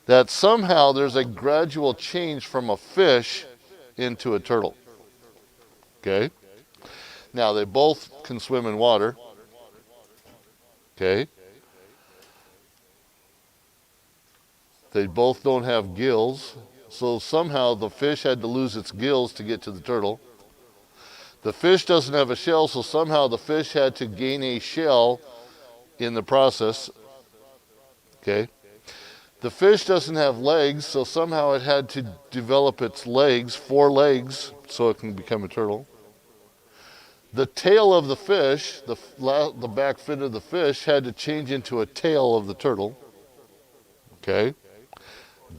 That somehow there's a gradual change from a fish into a turtle. Okay? Now, they both can swim in water. Okay? They both don't have gills, so somehow the fish had to lose its gills to get to the turtle. The fish doesn't have a shell, so somehow the fish had to gain a shell in the process. Okay. The fish doesn't have legs, so somehow it had to develop its legs, 4 legs, so it can become a turtle. The tail of the fish, the back fin of the fish, had to change into a tail of the turtle. Okay.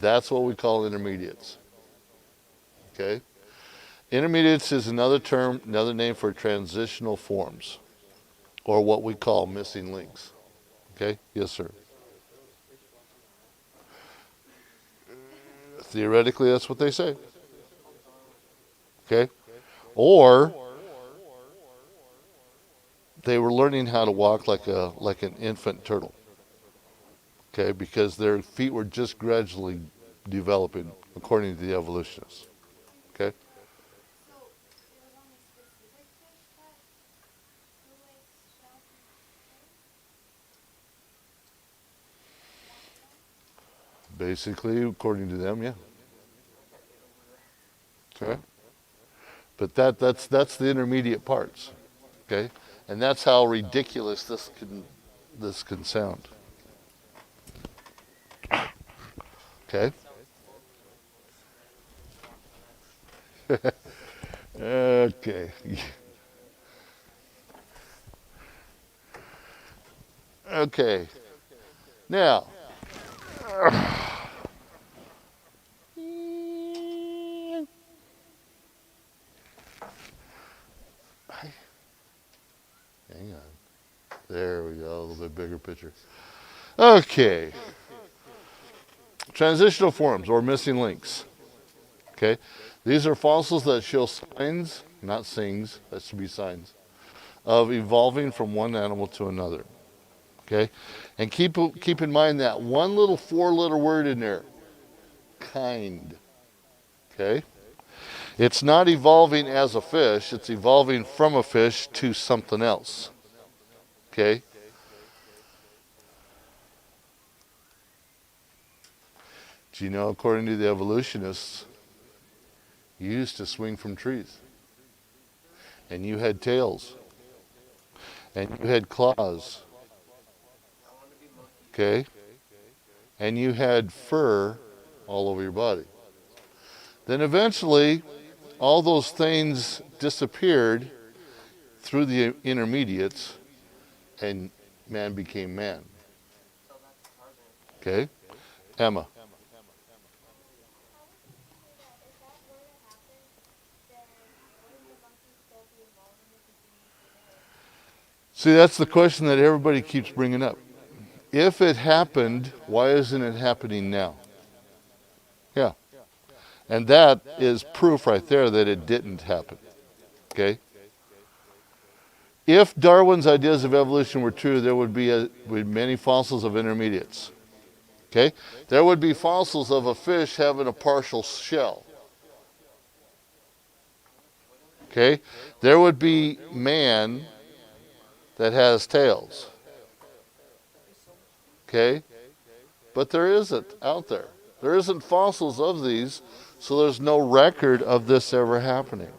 That's what we call intermediates. Okay? Intermediates is another name for transitional forms, or what we call missing links. Okay? Yes, sir. Theoretically, that's what they say. Okay? Or they were learning how to walk like an infant turtle. Okay, because their feet were just gradually developing according to the evolutionists. Okay? So it was only specific fish that grew its shells and Basically, according to them, yeah. Okay? But that's the intermediate parts. Okay? And that's how ridiculous this can sound. Okay? Okay. Okay. Now, hang on. There we go. A little bit bigger picture. Okay. Transitional forms or missing links. Okay. These are fossils that show signs, not sings, that should be signs, of evolving from one animal to another. Okay. And keep in mind that one little 4-letter word in there, kind. Okay. It's not evolving as a fish, it's evolving from a fish to something else. Okay. Do you know, according to the evolutionists, you used to swing from trees. And you had tails. And you had claws. Okay? And you had fur all over your body. Then eventually, all those things disappeared through the intermediates, and man became man. Okay? Emma. See, that's the question that everybody keeps bringing up. If it happened, why isn't it happening now? Yeah. And that is proof right there that it didn't happen. Okay? If Darwin's ideas of evolution were true, there would be many fossils of intermediates. Okay? There would be fossils of a fish having a partial shell. Okay? There would be man that has tails. Okay? But there isn't out there. There isn't fossils of these, so there's no record of this ever happening.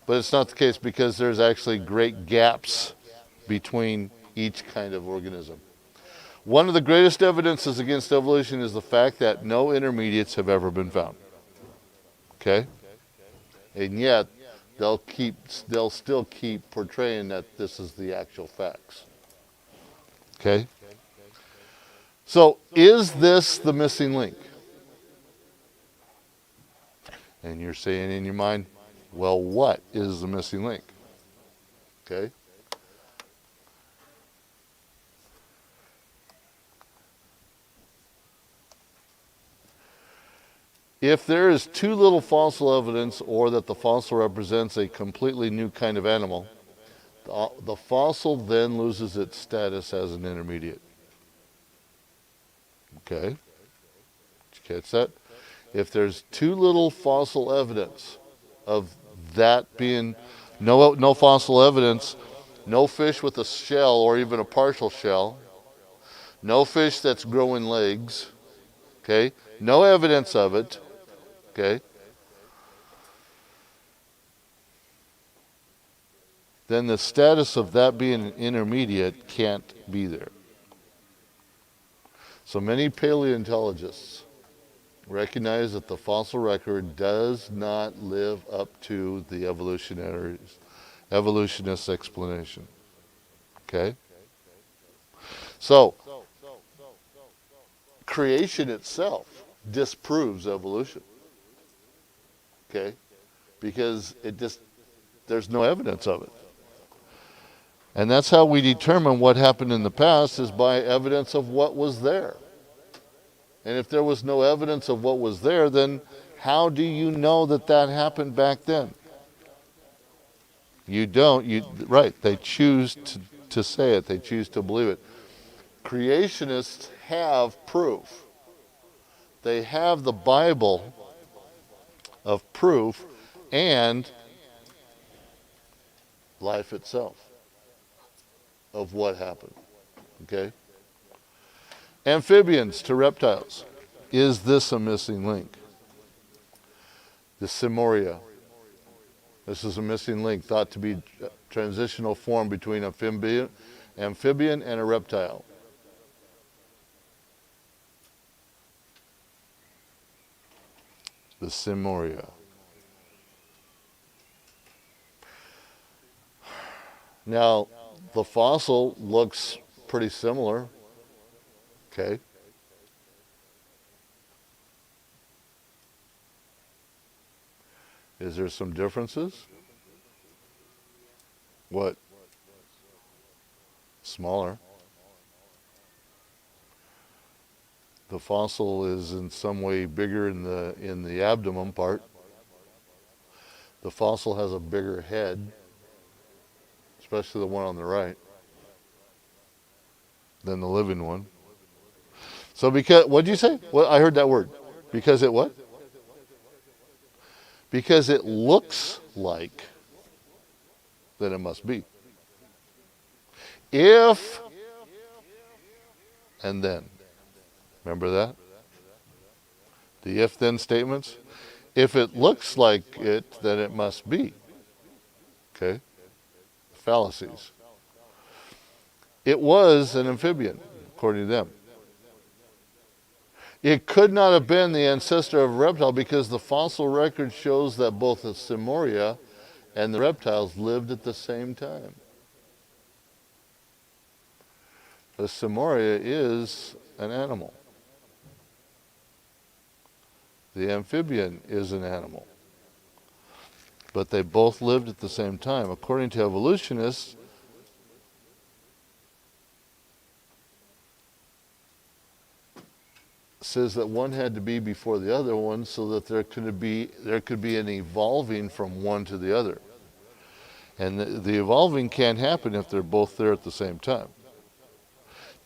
But it's not the case because there's actually great gaps between each kind of organism. One of the greatest evidences against evolution is the fact that no intermediates have ever been found. Okay? And yet, they'll still keep portraying that this is the actual facts. Okay? So, is this the missing link? And you're saying in your mind, well, what is the missing link? Okay? If there is too little fossil evidence or that the fossil represents a completely new kind of animal, the fossil then loses its status as an intermediate. Okay? Did you catch that? If there's too little fossil evidence of that being no fossil evidence, no fish with a shell or even a partial shell, no fish that's growing legs, okay? No evidence of it, okay? Then the status of that being an intermediate can't be there. So many paleontologists recognize that the fossil record does not live up to the evolutionist explanation. Okay? So, creation itself disproves evolution. Okay? Because there's no evidence of it. And that's how we determine what happened in the past, is by evidence of what was there. And if there was no evidence of what was there, then how do you know that happened back then? You don't. Right. They choose to say it. They choose to believe it. Creationists have proof. They have the Bible of proof and life itself of what happened. Okay? Amphibians to reptiles. Is this a missing link? The Simoria. This is a missing link, thought to be a transitional form between amphibian and a reptile. The Simoria. Now, the fossil looks pretty similar. Okay. Is there some differences? What? Smaller. The fossil is in some way bigger in the abdomen part. The fossil has a bigger head, especially the one on the right, than the living one. So because, what did you say? Well, I heard that word. Because it what? Because it looks like, then it must be. If, and then. Remember that? The if-then statements. If it looks like it, then it must be. Okay? Fallacies. It was an amphibian, according to them. It could not have been the ancestor of a reptile because the fossil record shows that both the Simoria and the reptiles lived at the same time. The Simoria is an animal. The amphibian is an animal. But they both lived at the same time. According to evolutionists, says that one had to be before the other one so that there could be an evolving from one to the other. And the evolving can't happen if they're both there at the same time.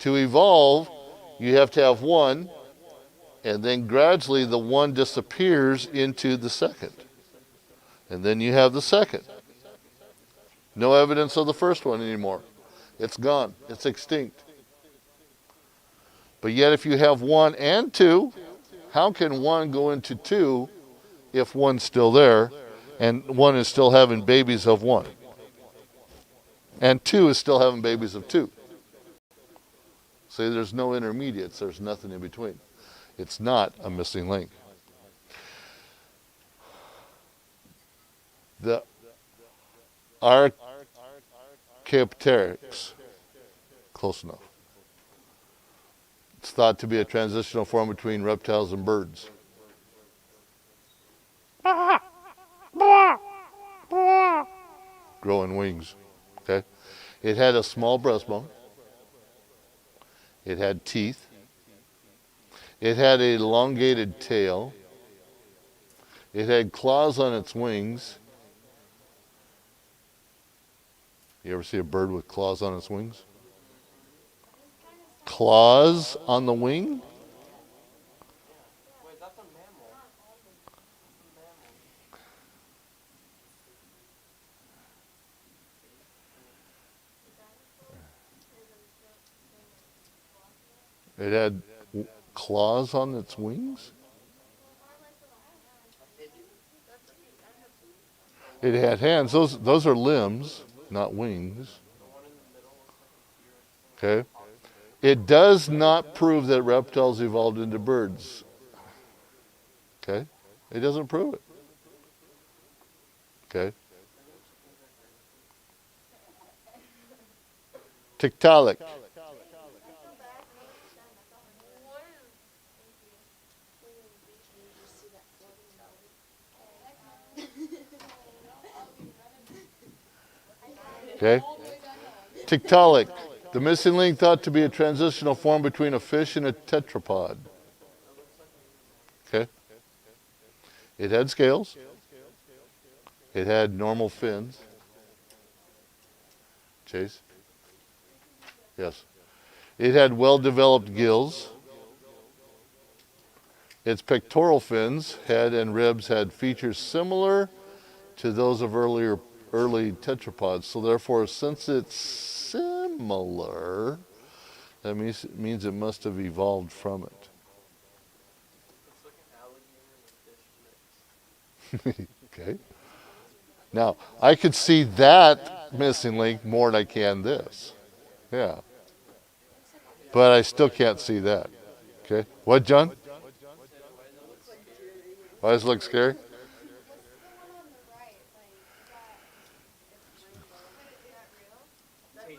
To evolve, you have to have one, and then gradually the one disappears into the second. And then you have the second. No evidence of the first one anymore. It's gone. It's extinct. But yet if you have one and two, how can one go into two if one's still there and one is still having babies of one? And two is still having babies of two. See, there's no intermediates. There's nothing in between. It's not a missing link. The Archaeopteryx. Close enough. It's thought to be a transitional form between reptiles and birds. Growing wings. Okay? It had a small breastbone. It had teeth. It had an elongated tail. It had claws on its wings. You ever see a bird with claws on its wings? Claws on the wing? Wait, that's a mammal. It had claws on its wings? It had hands. Those are limbs, not wings. Okay? It does not prove that reptiles evolved into birds. Okay? It doesn't prove it. Okay? Tiktaalik. Okay? Tiktaalik. The missing link thought to be a transitional form between a fish and a tetrapod. Okay? It had scales. It had normal fins. Chase? Yes. It had well-developed gills. Its pectoral fins, head, and ribs had features similar to those of early tetrapods. So therefore, since it's similar, that means it must have evolved from it. Okay. Now, I could see that missing link more than I can this. Yeah. But I still can't see that. Okay. What, John? Why does it look scary? What's the one on the right? Like, is that real?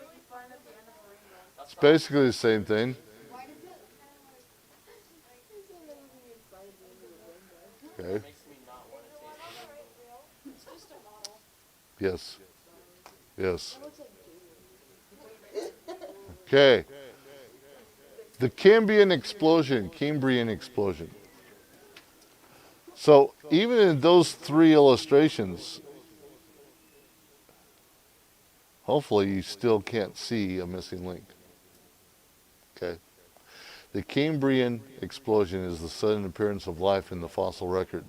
It's basically the same thing. Why does it kind of Okay. It's just a model. Yes. Yes. Okay. The Cambrian Explosion. So even in those three illustrations, hopefully you still can't see a missing link. Okay. The Cambrian explosion is the sudden appearance of life in the fossil record.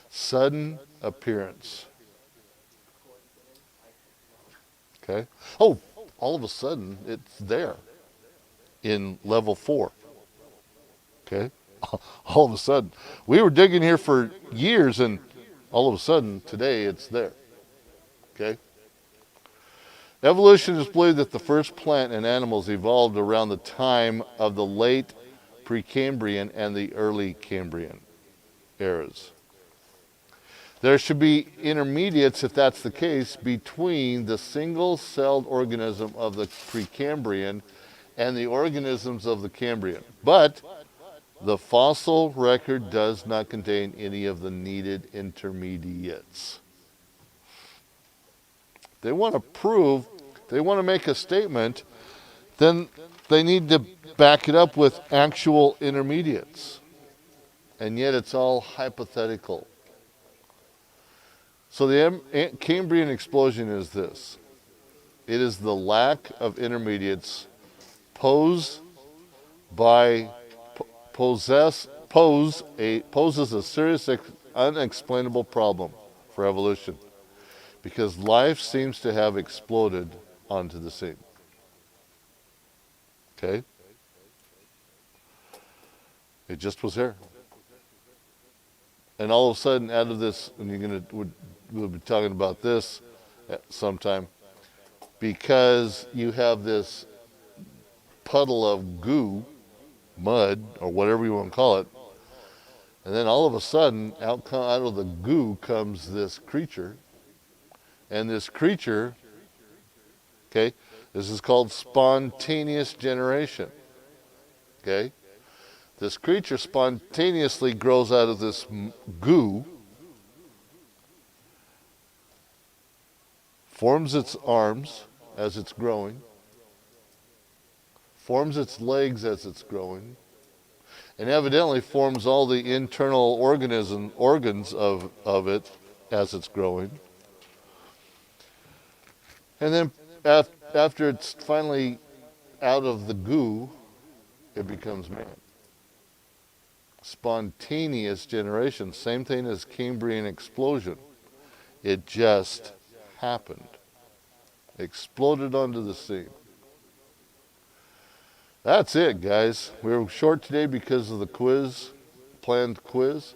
Sudden appearance. Okay. Oh, all of a sudden it's there in level 4. Okay. All of a sudden. We were digging here for years and all of a sudden today it's there. Okay. Evolutionists believe that the first plant and animals evolved around the time of the late Precambrian and the early Cambrian eras. There should be intermediates, if that's the case, between the single-celled organism of the Precambrian and the organisms of the Cambrian. But the fossil record does not contain any of the needed intermediates. They want to make a statement, then they need to back it up with actual intermediates. And yet it's all hypothetical. So the Cambrian explosion is this. It is the lack of intermediates poses a serious unexplainable problem for evolution, because life seems to have exploded onto the scene. Okay? It just was there. And all of a sudden, out of this, and we'll be talking about this sometime, because you have this puddle of goo, mud, or whatever you want to call it, and then all of a sudden, out of the goo comes this creature, and this creature, okay, this is called spontaneous generation, okay? This creature spontaneously grows out of this goo, forms its arms as it's growing, forms its legs as it's growing, and evidently forms all the internal organs of it as it's growing. And then after it's finally out of the goo, it becomes man. Spontaneous generation, same thing as Cambrian explosion. It just happened. Exploded onto the scene. That's it, guys. We were short today because of the planned quiz,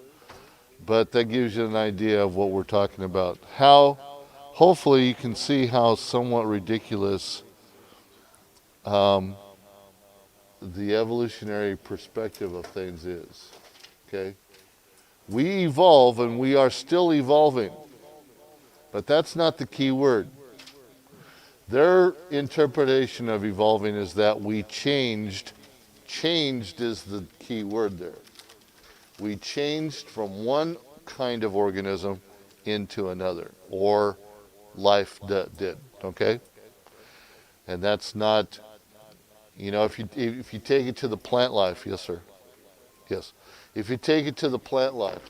but that gives you an idea of what we're talking about. Hopefully you can see how somewhat ridiculous the evolutionary perspective of things is. Okay? We evolve and we are still evolving, but that's not the key word. Their interpretation of evolving is that we changed. Changed is the key word there. We changed from one kind of organism into another, or life did, okay? And that's not, if you take it to the plant life, yes, sir. Yes. If you take it to the plant life,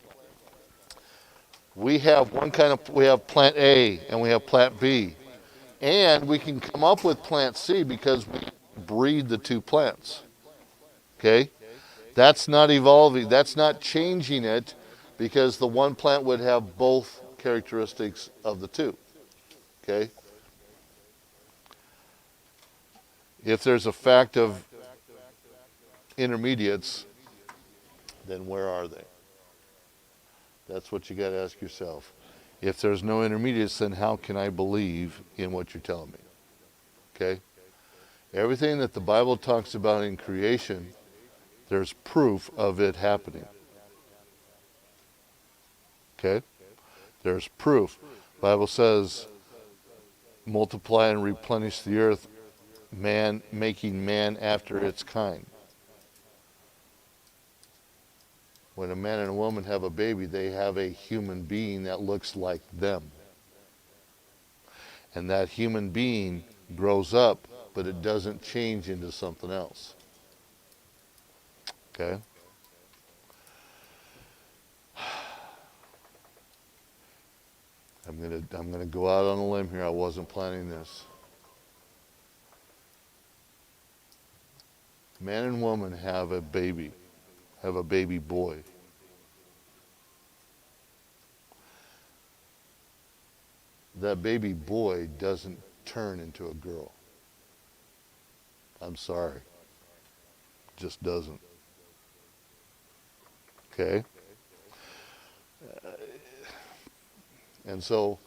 we have plant A and we have plant B. And we can come up with plant C because we breed the two plants. Okay? That's not evolving. That's not changing it because the one plant would have both characteristics of the two. Okay? If there's a fact of intermediates, then where are they? That's what you got to ask yourself. If there's no intermediates, then how can I believe in what you're telling me? Okay? Everything that the Bible talks about in creation, there's proof of it happening. Okay? There's proof. The Bible says, multiply and replenish the earth, man making man after its kind. When a man and a woman have a baby, they have a human being that looks like them. And that human being grows up, but it doesn't change into something else. Okay? I'm gonna go out on a limb here. I wasn't planning this. Man and woman have a baby boy. That baby boy doesn't turn into a girl. I'm sorry. Just doesn't. Okay? And so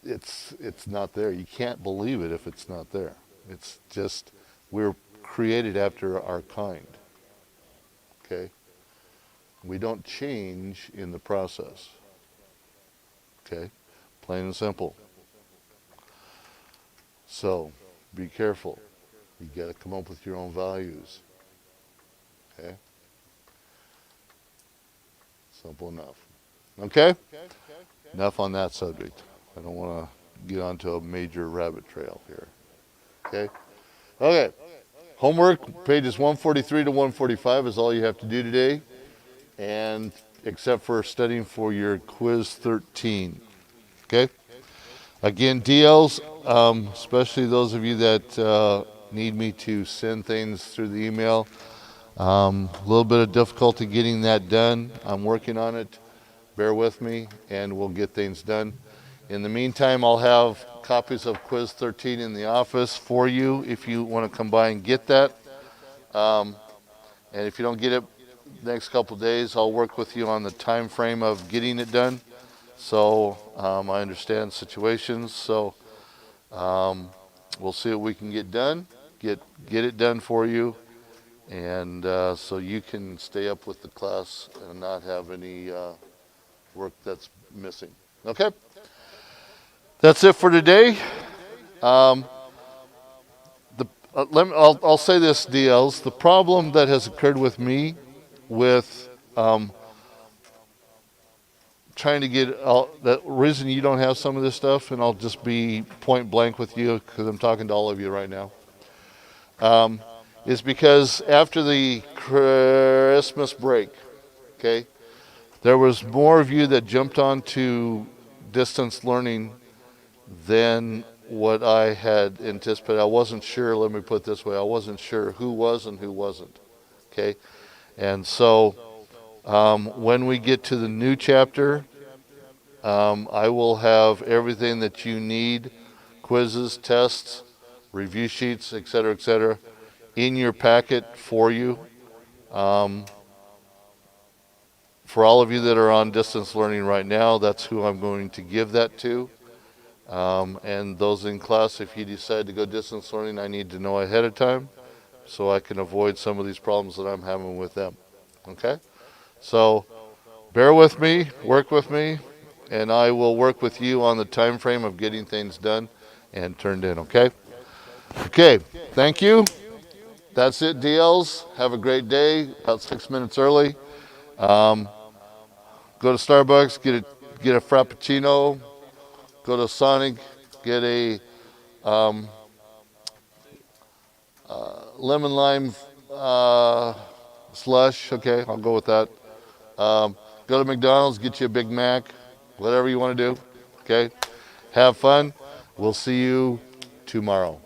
it's not there. You can't believe it if it's not there. It's just, we're created after our kind. Okay? We don't change in the process. Okay? Plain and simple. So, be careful. You got to come up with your own values. Okay? Simple enough. Okay? Enough on that subject. I don't want to get onto a major rabbit trail here. Okay? Okay. Homework, pages 143 to 145 is all you have to do today. And except for studying for your quiz 13. Okay? Again, DLs, especially those of you that need me to send things through the email. A little bit of difficulty getting that done. I'm working on it. Bear with me, and we'll get things done. In the meantime, I'll have copies of Quiz 13 in the office for you if you want to come by and get that. And if you don't get it the next couple of days, I'll work with you on the time frame of getting it done. So I understand situations. So we'll see what we can get done, get it done for you, and so you can stay up with the class and not have any work that's missing. Okay? That's it for today. I'll say this, DLs. The problem that has occurred with me with trying to get the reason you don't have some of this stuff, and I'll just be point blank with you because I'm talking to all of you right now, is because after the Christmas break, okay, there was more of you that jumped onto distance learning than what I had anticipated. I wasn't sure, let me put it this way, I wasn't sure who was and who wasn't, okay? And so when we get to the new chapter, I will have everything that you need, quizzes, tests, review sheets, etc., in your packet for you. For all of you that are on distance learning right now, that's who I'm going to give that to. And those in class, if you decide to go distance learning, I need to know ahead of time so I can avoid some of these problems that I'm having with them. Okay? So bear with me, work with me, and I will work with you on the time frame of getting things done and turned in. Okay? Okay, thank you. That's it, DLs. Have a great day. About 6 minutes early. Go to Starbucks, get a Frappuccino. Go to Sonic, get a lemon lime slush. Okay, I'll go with that. Go to McDonald's, get you a Big Mac, whatever you want to do. Okay, Have fun. We'll see you tomorrow.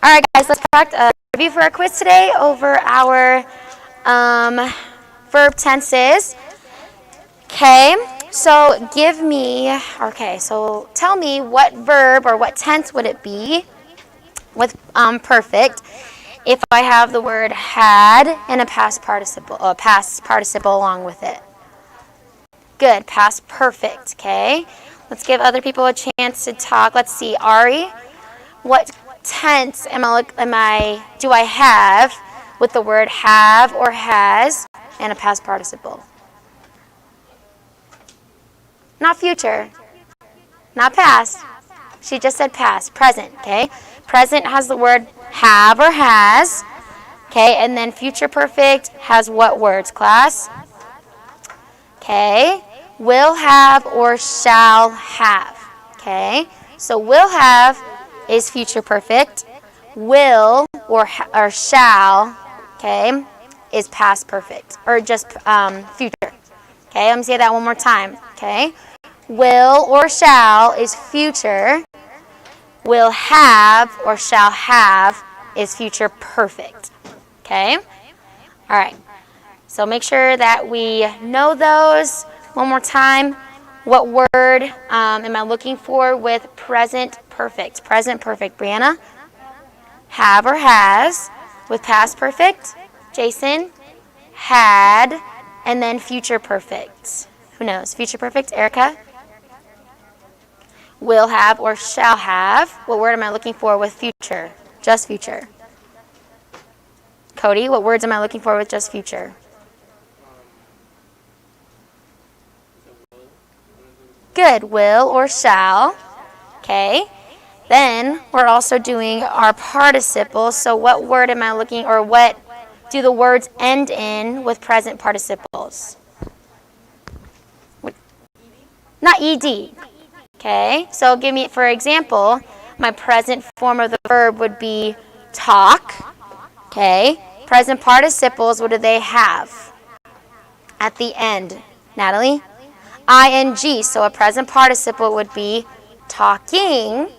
All right, guys, let's practice review for our quiz today over our verb tenses. Okay, so so tell me what verb or what tense would it be with perfect if I have the word had and a past participle along with it. Good, past perfect, okay? Let's give other people a chance to talk. Let's see, Ari, what tense do I have with the word have or has and a past participle? Not future, not past. She just said past, present, okay? Present has the word have or has, okay? And then future perfect has what words, class? Okay, will have or shall have, okay? So will have is future perfect. Will or shall, okay, is past perfect, or just future. Okay, let me say that one more time, okay? Will or shall is future. Will have or shall have is future perfect, okay? All right, so make sure that we know those. One more time, what word am I looking for with present perfect? Present perfect, Brianna? Have or has. With past perfect, Jason? Had, and then future perfect. Who knows? Future perfect, Erica? Will have or shall have. What word am I looking for with future? Just future. Cody, what words am I looking for with just future? Good, will or shall. Okay. Then we're also doing our participles. So what word am I looking, or what do the words end in with present participles? Not ed. Okay. So give me, for example, my present form of the verb would be talk. Okay. Present participles, what do they have at the end? Natalie? ing. So a present participle would be talking.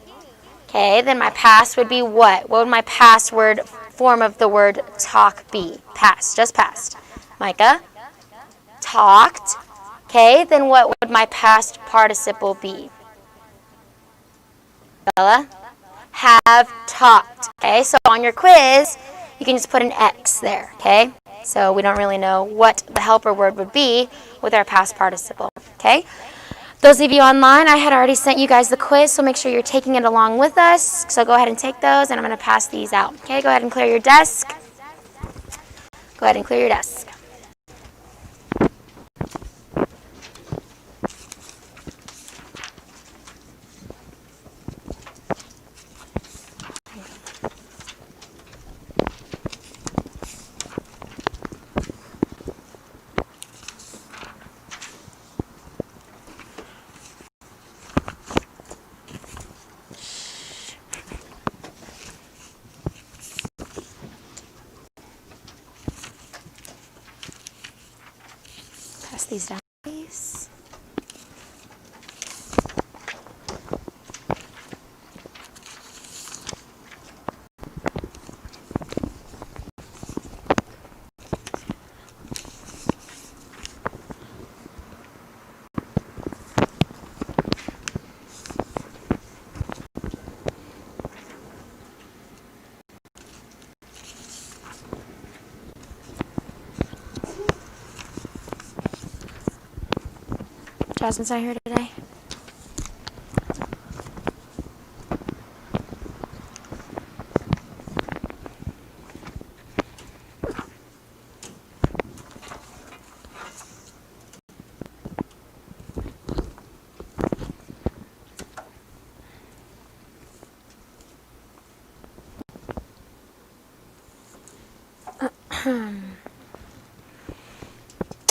Okay, then my past would be what? What would my past word form of the word talk be? Past, just past. Micah? Talked. Okay, then what would my past participle be? Bella? Have talked. Okay, so on your quiz, you can just put an X there, okay? So we don't really know what the helper word would be with our past participle, okay? Those of you online, I had already sent you guys the quiz, so make sure you're taking it along with us. So go ahead and take those, and I'm going to pass these out. Okay, go ahead and clear your desk. Go ahead and clear your desk. Pass these down, please. Jasmine's not here today.